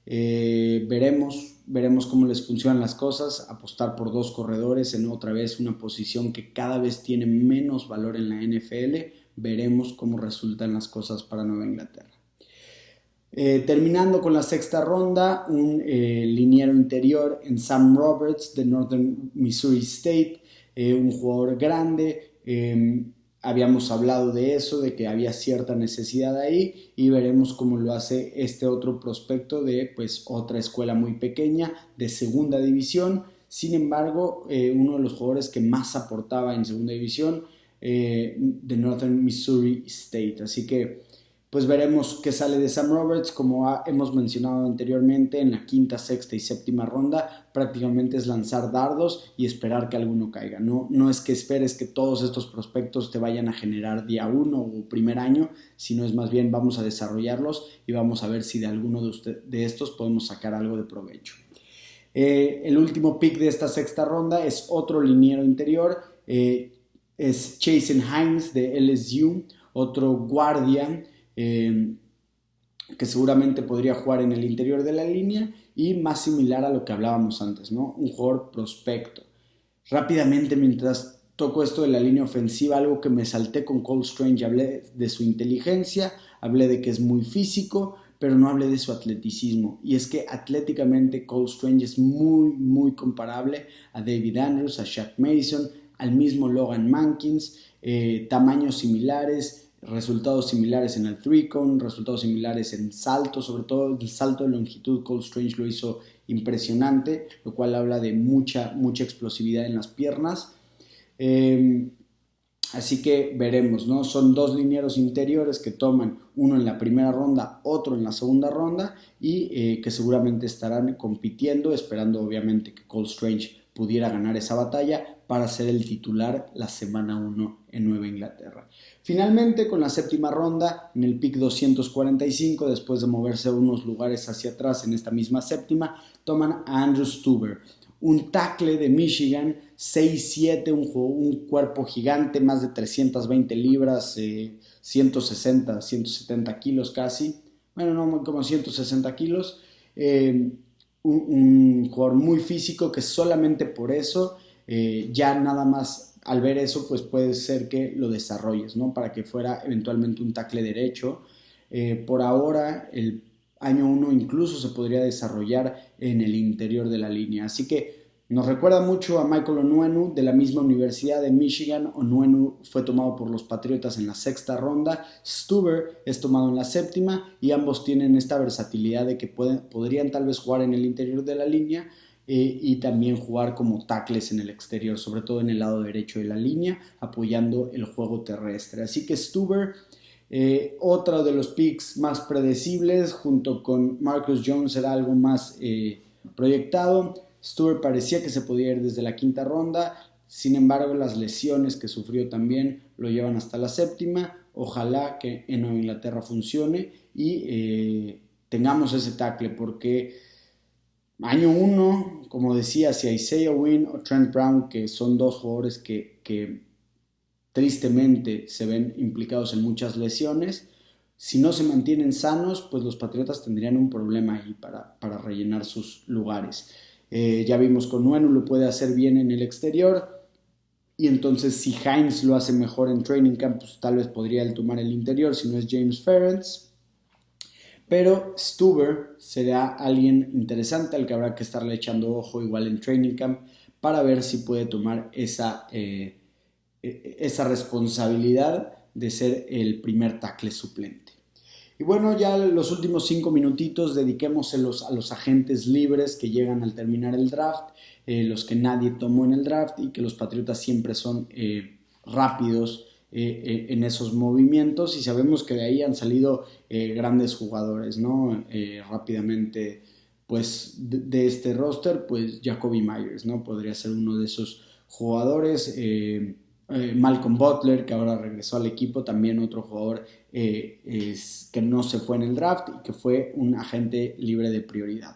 Veremos cómo les funcionan las cosas, apostar por 2 corredores en otra vez una posición que cada vez tiene menos valor en la NFL. Veremos cómo resultan las cosas para Nueva Inglaterra. Terminando con la sexta ronda, un liniero interior en Sam Roberts de Northern Missouri State, un jugador grande, habíamos hablado de eso, de que había cierta necesidad ahí, y veremos cómo lo hace este otro prospecto de pues otra escuela muy pequeña de segunda división. Sin embargo, uno de los jugadores que más aportaba en segunda división, de Northern Missouri State. Así que pues veremos qué sale de Sam Roberts. Como hemos mencionado anteriormente, en la quinta, sexta y séptima ronda prácticamente es lanzar dardos y esperar que alguno caiga. No es que esperes que todos estos prospectos te vayan a generar día uno o primer año, sino es más bien vamos a desarrollarlos y vamos a ver si de alguno de estos podemos sacar algo de provecho. El último pick de esta sexta ronda es otro liniero interior, es Chasen Hines de LSU, otro guardia que seguramente podría jugar en el interior de la línea y más similar a lo que hablábamos antes, ¿no? Un jugador prospecto. Rápidamente, mientras toco esto de la línea ofensiva, algo que me salté con Cole Strange, hablé de su inteligencia, hablé de que es muy físico, pero no hablé de su atleticismo. Y es que atléticamente Cole Strange es muy comparable a David Andrews, a Shaq Mason, al mismo Logan Mankins, tamaños similares, resultados similares en el three cone, resultados similares en salto, sobre todo el salto de longitud. Cole Strange lo hizo impresionante, lo cual habla de mucha explosividad en las piernas. Así que veremos, ¿no? Son dos linieros interiores que toman uno en la primera ronda, otro en la segunda ronda, y que seguramente estarán compitiendo, esperando obviamente que Cole Strange pudiera ganar esa batalla para ser el titular la semana 1 en Nueva Inglaterra. Finalmente, con la séptima ronda, en el pick 245, después de moverse unos lugares hacia atrás en esta misma séptima, toman a Andrew Stueber, un tackle de Michigan, 6'7", un cuerpo gigante, más de 320 libras, 160, 170 kilos casi, bueno, no, como 160 kilos, un jugador muy físico que solamente por eso, ya nada más al ver eso, pues puede ser que lo desarrolles, ¿no? Para que fuera eventualmente un tackle derecho. Por ahora, el año 1 incluso se podría desarrollar en el interior de la línea. Así que nos recuerda mucho a Michael Onwenu de la misma Universidad de Michigan. Onwenu fue tomado por los Patriotas en la sexta ronda, Stueber es tomado en la séptima, y ambos tienen esta versatilidad de que podrían tal vez jugar en el interior de la línea, y también jugar como tackles en el exterior, sobre todo en el lado derecho de la línea, apoyando el juego terrestre. Así que Stueber, otro de los picks más predecibles, junto con Marcus Jones, era algo más proyectado. Stueber parecía que se podía ir desde la quinta ronda, sin embargo las lesiones que sufrió también lo llevan hasta la séptima. Ojalá que en Nueva Inglaterra funcione y tengamos ese tackle, porque año 1, como decía, si Isaiah Wynn o Trent Brown, que son dos jugadores que tristemente se ven implicados en muchas lesiones, si no se mantienen sanos, pues los Patriotas tendrían un problema ahí para rellenar sus lugares. Ya vimos con Onwenu lo puede hacer bien en el exterior, y entonces si Hines lo hace mejor en training camp, pues tal vez podría él tomar el interior si no es James Ferentz. Pero Stueber será alguien interesante al que habrá que estarle echando ojo igual en training camp para ver si puede tomar esa responsabilidad de ser el primer tackle suplente. Y bueno, ya los últimos 5 minutitos dediquémoselos a los agentes libres que llegan al terminar el draft, los que nadie tomó en el draft y que los Patriotas siempre son rápidos en esos movimientos, y sabemos que de ahí han salido grandes jugadores, ¿no? Rápidamente, pues de este roster, pues Jacoby Myers, ¿no? Podría ser uno de esos jugadores. Malcolm Butler, que ahora regresó al equipo, también otro jugador que no se fue en el draft y que fue un agente libre de prioridad.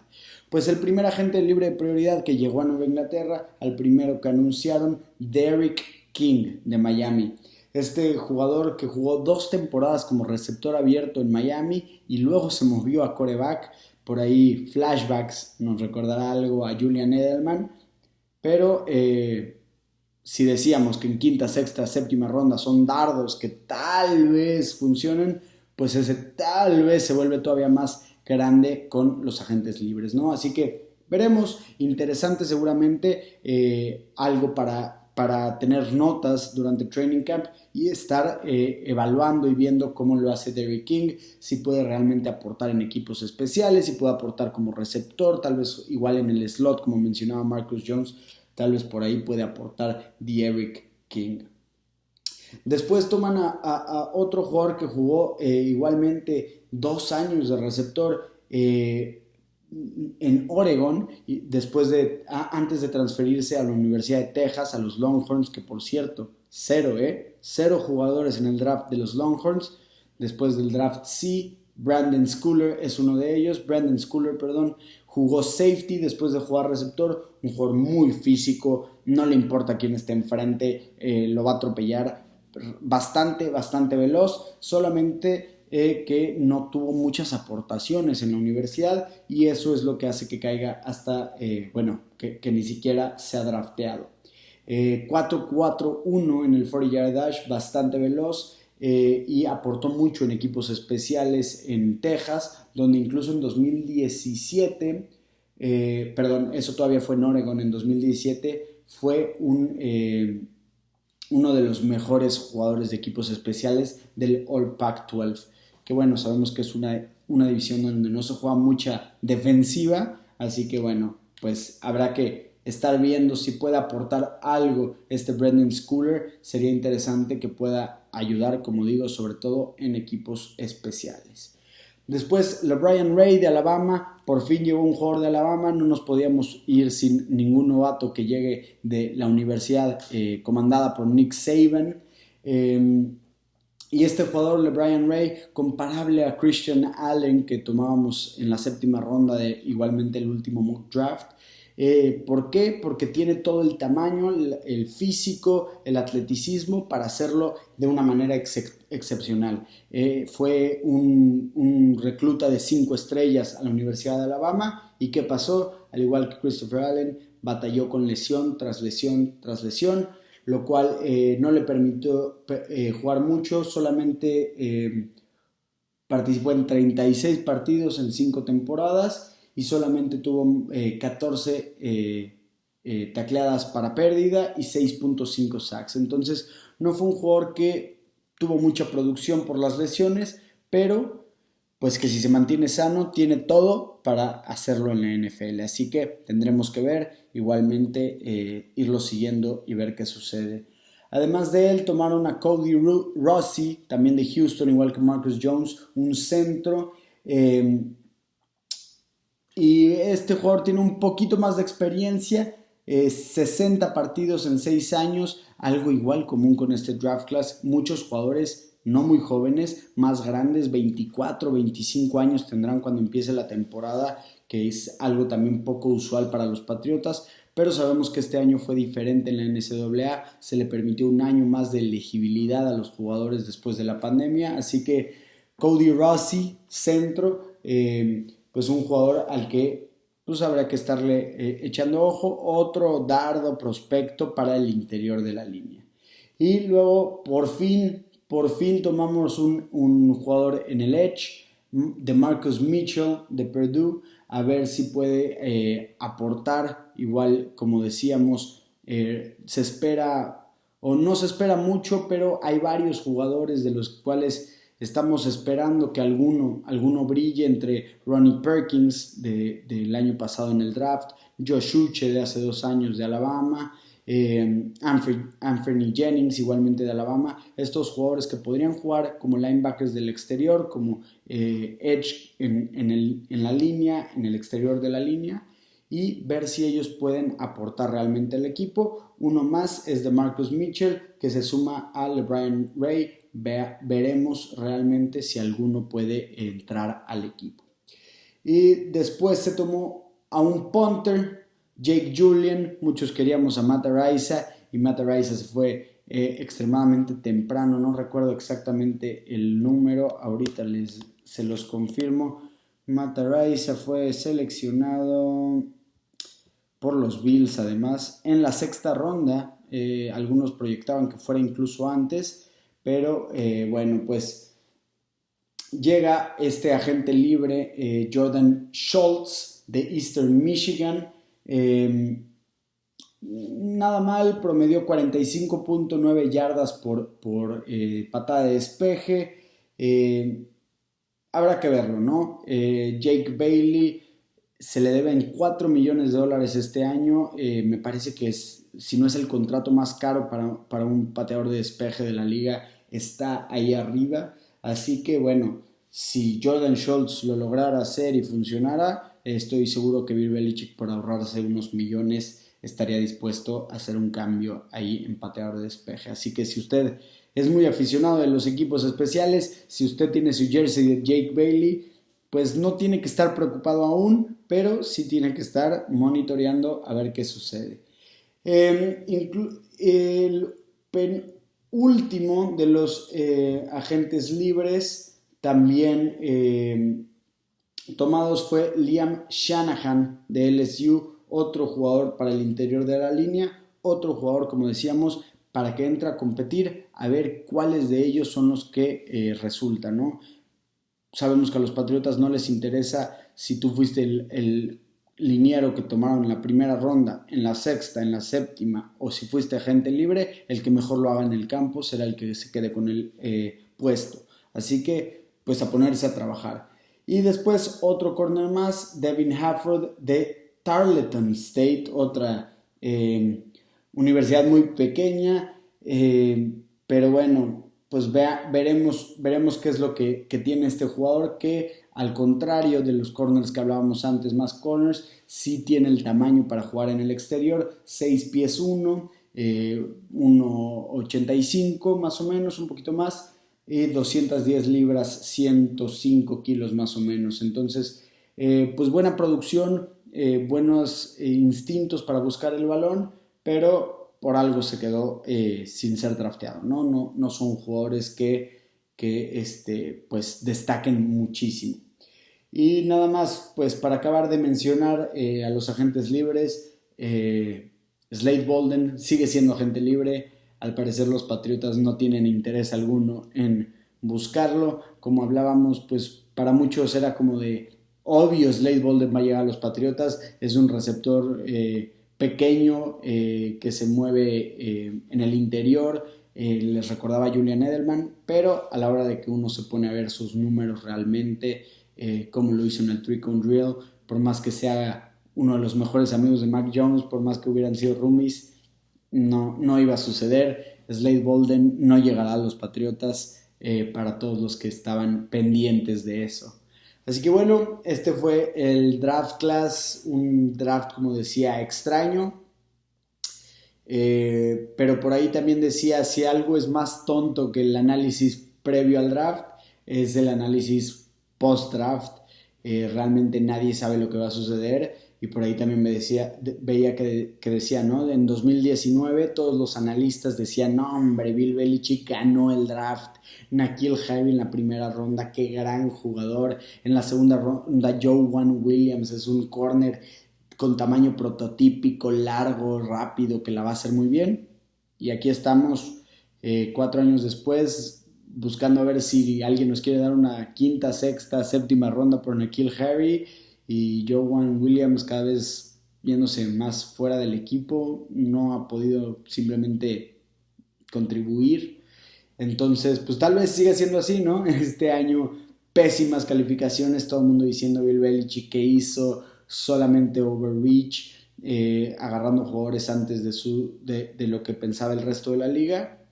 Pues el primer agente libre de prioridad que llegó a Nueva Inglaterra, al primero que anunciaron, Derek King de Miami. Este jugador que jugó 2 temporadas como receptor abierto en Miami y luego se movió a quarterback. Por ahí flashbacks nos recordará algo a Julian Edelman, pero si decíamos que en quinta, sexta, séptima ronda son dardos que tal vez funcionen, pues ese tal vez se vuelve todavía más grande con los agentes libres, ¿no? Así que veremos, interesante seguramente, algo para para tener notas durante training camp y estar evaluando y viendo cómo lo hace Derrick King, si puede realmente aportar en equipos especiales, si puede aportar como receptor, tal vez igual en el slot como mencionaba Marcus Jones, tal vez por ahí puede aportar Derrick King. Después toman a otro jugador que jugó igualmente 2 años de receptor en Oregon, y antes de transferirse a la Universidad de Texas, a los Longhorns, que por cierto, cero jugadores en el draft de los Longhorns. Después del draft Brandon Schooler es uno de ellos. Brandon Schooler, jugó safety después de jugar receptor, un jugador muy físico, no le importa quién esté enfrente, lo va a atropellar, bastante veloz, solamente que no tuvo muchas aportaciones en la universidad y eso es lo que hace que caiga hasta, que ni siquiera se ha drafteado. 4.41 en el 40 yard dash, bastante veloz, y aportó mucho en equipos especiales en Texas, donde incluso en 2017, eso todavía fue en Oregon, en 2017 fue uno de los mejores jugadores de equipos especiales del All Pac-12, que bueno, sabemos que es una división donde no se juega mucha defensiva, así que bueno, pues habrá que estar viendo si puede aportar algo este Brandon Schooler. Sería interesante que pueda ayudar, como digo, sobre todo en equipos especiales. Después, LeBrian Ray de Alabama, por fin llegó un jugador de Alabama, no nos podíamos ir sin ningún novato que llegue de la universidad comandada por Nick Saban. Y este jugador, LeBrian Ray, comparable a Christian Allen, que tomábamos en la 7ª ronda de igualmente el último mock draft. ¿Por qué? Porque tiene todo el tamaño, el físico, el atleticismo para hacerlo de una manera excepcional. Fue un recluta de 5 estrellas a la Universidad de Alabama. ¿Y qué pasó? Al igual que Christopher Allen, batalló con lesión tras lesión tras lesión, lo cual no le permitió jugar mucho. Solamente participó en 36 partidos en 5 temporadas y solamente tuvo 14 tacleadas para pérdida y 6.5 sacks. Entonces no fue un jugador que tuvo mucha producción por las lesiones, pero pues que si se mantiene sano tiene todo para hacerlo en la NFL. Así que tendremos que ver, igualmente irlo siguiendo y ver qué sucede. Además de él, tomaron a Cody Rossi, también de Houston, igual que Marcus Jones, un centro. Y este jugador tiene un poquito más de experiencia, 60 partidos en 6 años, algo igual común con este draft class. Muchos jugadores no muy jóvenes, más grandes, 24, 25 años tendrán cuando empiece la temporada, que es algo también poco usual para los Patriotas. Pero sabemos que este año fue diferente en la NCAA, se le permitió un año más de elegibilidad a los jugadores después de la pandemia, así que Cody Rossi, centro, pues un jugador al que pues habrá que estarle echando ojo, otro dardo prospecto para el interior de la línea. Y luego por fin tomamos un jugador en el edge, de Marcus Mitchell de Purdue, a ver si puede aportar. Igual, como decíamos, se espera o no se espera mucho, pero hay varios jugadores de los cuales estamos esperando que alguno brille, entre Ronnie Perkins del año pasado en el draft, Josh Uche de hace 2 años de Alabama, Anthony Jennings igualmente de Alabama. Estos jugadores que podrían jugar como linebackers del exterior, como edge en la línea, en el exterior de la línea, y ver si ellos pueden aportar realmente al equipo. Uno más es de Marcus Mitchell, que se suma a LeBrian Ray. Veremos realmente si alguno puede entrar al equipo. Y después se tomó a un punter, Jake Julian. Muchos queríamos a Matt Araiza y Matt Araiza se fue extremadamente temprano, no recuerdo exactamente el número, ahorita se los confirmo. Matt Araiza fue seleccionado por los Bills, además, en la 6ª ronda. Algunos proyectaban que fuera incluso antes, pero bueno, pues llega este agente libre, Jordan Schultz de Eastern Michigan. nada mal, promedió 45.9 yardas por patada de despeje. Habrá que verlo, ¿no? Jake Bailey se le deben $4 millones este año. Me parece que si no es el contrato más caro para un pateador de despeje de la liga, está ahí arriba. Así que bueno, si Jordan Schultz lo lograra hacer y funcionara, estoy seguro que Bill Belichick, por ahorrarse unos millones, estaría dispuesto a hacer un cambio ahí en pateador de despeje. Así que si usted es muy aficionado de los equipos especiales, si usted tiene su jersey de Jake Bailey, pues no tiene que estar preocupado aún, pero sí tiene que estar monitoreando a ver qué sucede. El penúltimo de los agentes libres también tomados fue Liam Shanahan de LSU, otro jugador para el interior de la línea, otro jugador, como decíamos, para que entre a competir, a ver cuáles de ellos son los que resultan, ¿no? Sabemos que a los Patriotas no les interesa si tú fuiste el liniero que tomaron en la primera ronda, en la sexta, en la séptima, o si fuiste agente libre, el que mejor lo haga en el campo será el que se quede con el puesto. Así que, pues a ponerse a trabajar. Y después otro corner más, Devin Hafford de Tarleton State, otra universidad muy pequeña, pero bueno, pues veremos qué es lo que tiene este jugador, que al contrario de los corners que hablábamos antes, más corners, sí tiene el tamaño para jugar en el exterior, 6 pies 1, 1,85 más o menos, un poquito más, 210 libras, 105 kilos más o menos. Entonces, pues buena producción, buenos instintos para buscar el balón, pero por algo se quedó sin ser drafteado, ¿no? No son jugadores que pues destaquen muchísimo. Y nada más, pues para acabar de mencionar a los agentes libres, Slade Bolden sigue siendo agente libre. Al parecer los Patriotas no tienen interés alguno en buscarlo. Como hablábamos, pues para muchos era como de obvio Slade Bolden va a llegar a los Patriotas. Es un receptor pequeño que se mueve en el interior. Les recordaba a Julian Edelman, pero a la hora de que uno se pone a ver sus números realmente, como lo hizo en el 3-cone drill, por más que sea uno de los mejores amigos de Mac Jones, por más que hubieran sido roomies, no iba a suceder. Slade Bolden no llegará a los Patriotas, para todos los que estaban pendientes de eso. Así que bueno, este fue el draft class, un draft, como decía, extraño, pero por ahí también decía, si algo es más tonto que el análisis previo al draft, es el análisis post-draft. Realmente nadie sabe lo que va a suceder, y por ahí también veía que decía, ¿no? En 2019 todos los analistas decían, no hombre, Bill Belichick ganó el draft, N'Keal Harry en la primera ronda, qué gran jugador, en la segunda ronda Joejuan Williams es un corner con tamaño prototípico, largo, rápido, que la va a hacer muy bien. Y aquí estamos 4 años después, buscando a ver si alguien nos quiere dar una quinta, sexta, séptima ronda por N'Keal Harry, y Joejuan Williams cada vez viéndose más fuera del equipo, no ha podido simplemente contribuir. Entonces, pues tal vez siga siendo así, ¿no? Este año pésimas calificaciones, todo el mundo diciendo Bill Belichick que hizo solamente overreach, agarrando jugadores antes de lo que pensaba el resto de la liga,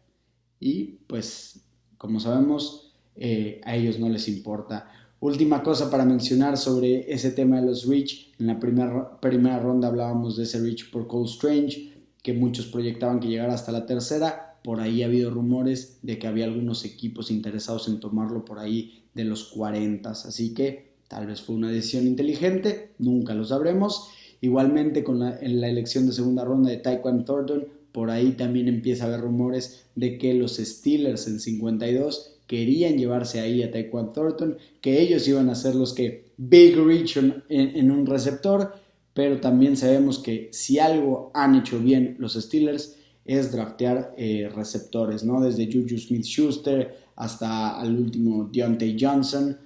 y pues como sabemos, a ellos no les importa. Última cosa para mencionar sobre ese tema de los reach, en la primera ronda hablábamos de ese reach por Cole Strange, que muchos proyectaban que llegara hasta la tercera. Por ahí ha habido rumores de que había algunos equipos interesados en tomarlo por ahí de los 40, así que tal vez fue una decisión inteligente, nunca lo sabremos. Igualmente en la elección de segunda ronda de Tyquan Thornton, por ahí también empieza a haber rumores de que los Steelers en 52 querían llevarse ahí a Tyquan Thornton, que ellos iban a ser los que big reach en un receptor, pero también sabemos que si algo han hecho bien los Steelers es draftear receptores, ¿no? Desde Juju Smith-Schuster hasta al último Deontay Johnson.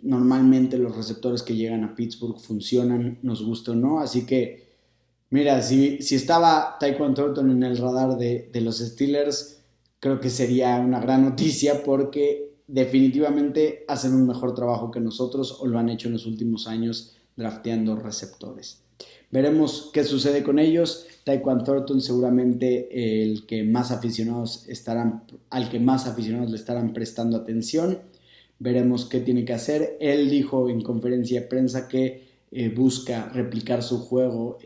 Normalmente los receptores que llegan a Pittsburgh funcionan, nos gusta o no, así que Mira, si estaba Tyquan Thornton en el radar de los Steelers, creo que sería una gran noticia porque definitivamente hacen un mejor trabajo que nosotros o lo han hecho en los últimos años drafteando receptores. Veremos qué sucede con ellos. Tyquan Thornton seguramente al que más aficionados le estarán prestando atención. Veremos qué tiene que hacer. Él dijo en conferencia de prensa que busca replicar su juego,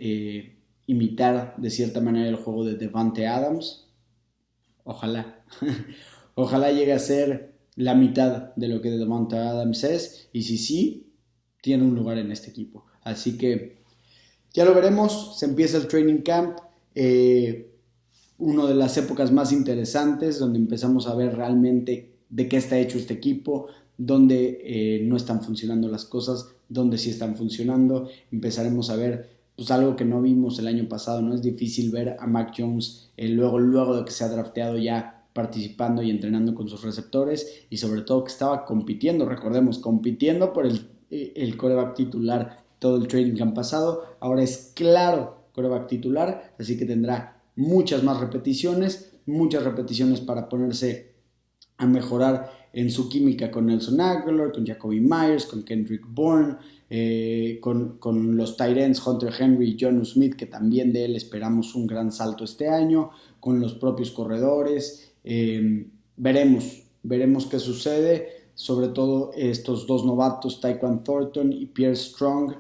imitar de cierta manera el juego de Davante Adams. Ojalá. Ojalá llegue a ser la mitad de lo que Davante Adams es. Y si sí, tiene un lugar en este equipo. Así que ya lo veremos. Se empieza el training camp. Una de las épocas más interesantes donde empezamos a ver realmente de qué está hecho este equipo, donde no están funcionando las cosas, donde sí están funcionando. Empezaremos a ver pues algo que no vimos el año pasado. No es difícil ver a Mac Jones luego de que se ha drafteado ya participando y entrenando con sus receptores, y sobre todo que estaba compitiendo, recordemos, compitiendo por el quarterback titular todo el training camp pasado. Ahora es claro quarterback titular, así que tendrá muchas más repeticiones para ponerse a mejorar en su química con Nelson Agholor, con Jacoby Myers, con Kendrick Bourne, con los tight ends Hunter Henry y Jonnu Smith, que también de él esperamos un gran salto este año, con los propios corredores. Veremos qué sucede, sobre todo estos dos novatos, Tyquan Thornton y Pierre Strong,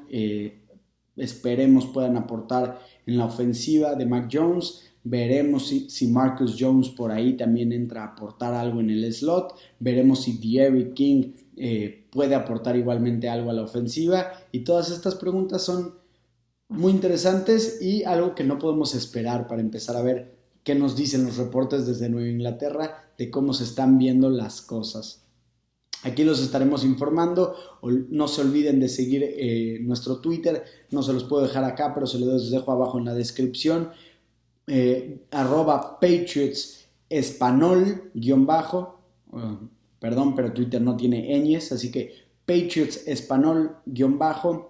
esperemos puedan aportar en la ofensiva de Mac Jones. Veremos si Marcus Jones por ahí también entra a aportar algo en el slot. Veremos si D'Eriq King puede aportar igualmente algo a la ofensiva. Y todas estas preguntas son muy interesantes y algo que no podemos esperar para empezar a ver qué nos dicen los reportes desde Nueva Inglaterra de cómo se están viendo las cosas. Aquí los estaremos informando. No se olviden de seguir nuestro Twitter. No se los puedo dejar acá, pero se los dejo abajo en la descripción. @PatriotsEspanol_ perdón, pero Twitter no tiene ñes, así que PatriotsEspanol_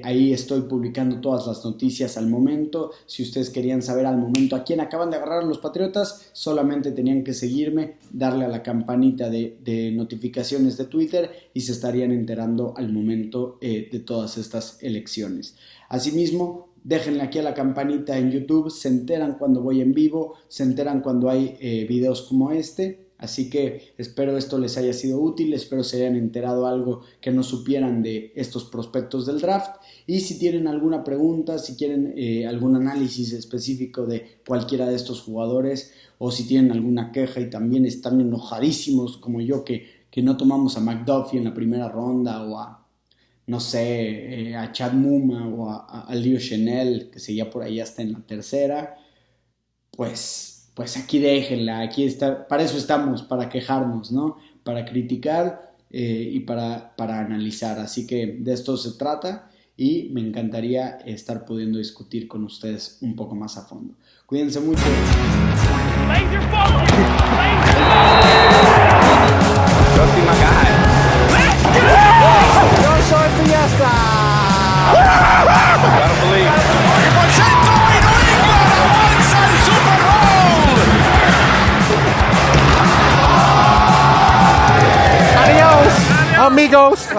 ahí estoy publicando todas las noticias al momento. Si ustedes querían saber al momento a quién acaban de agarrar los Patriotas, solamente tenían que seguirme, darle a la campanita de notificaciones de Twitter y se estarían enterando al momento de todas estas elecciones. Asimismo, déjenle aquí a la campanita en YouTube, se enteran cuando voy en vivo, se enteran cuando hay videos como este. Así que espero esto les haya sido útil, espero se hayan enterado algo que no supieran de estos prospectos del draft. Y si tienen alguna pregunta, si quieren algún análisis específico de cualquiera de estos jugadores, o si tienen alguna queja y también están enojadísimos como yo que no tomamos a McDuffie en la primera ronda, o a, no sé, a Chad Muma o a Leo Chenel, que seguía por ahí hasta en la tercera, pues aquí déjenla, aquí está, para eso estamos, para quejarnos, ¿no? Para criticar y para analizar. Así que de esto se trata y me encantaría estar pudiendo discutir con ustedes un poco más a fondo. Cuídense mucho. Próxima guy. Yo soy Fiesta. Gotta believe. Amigos.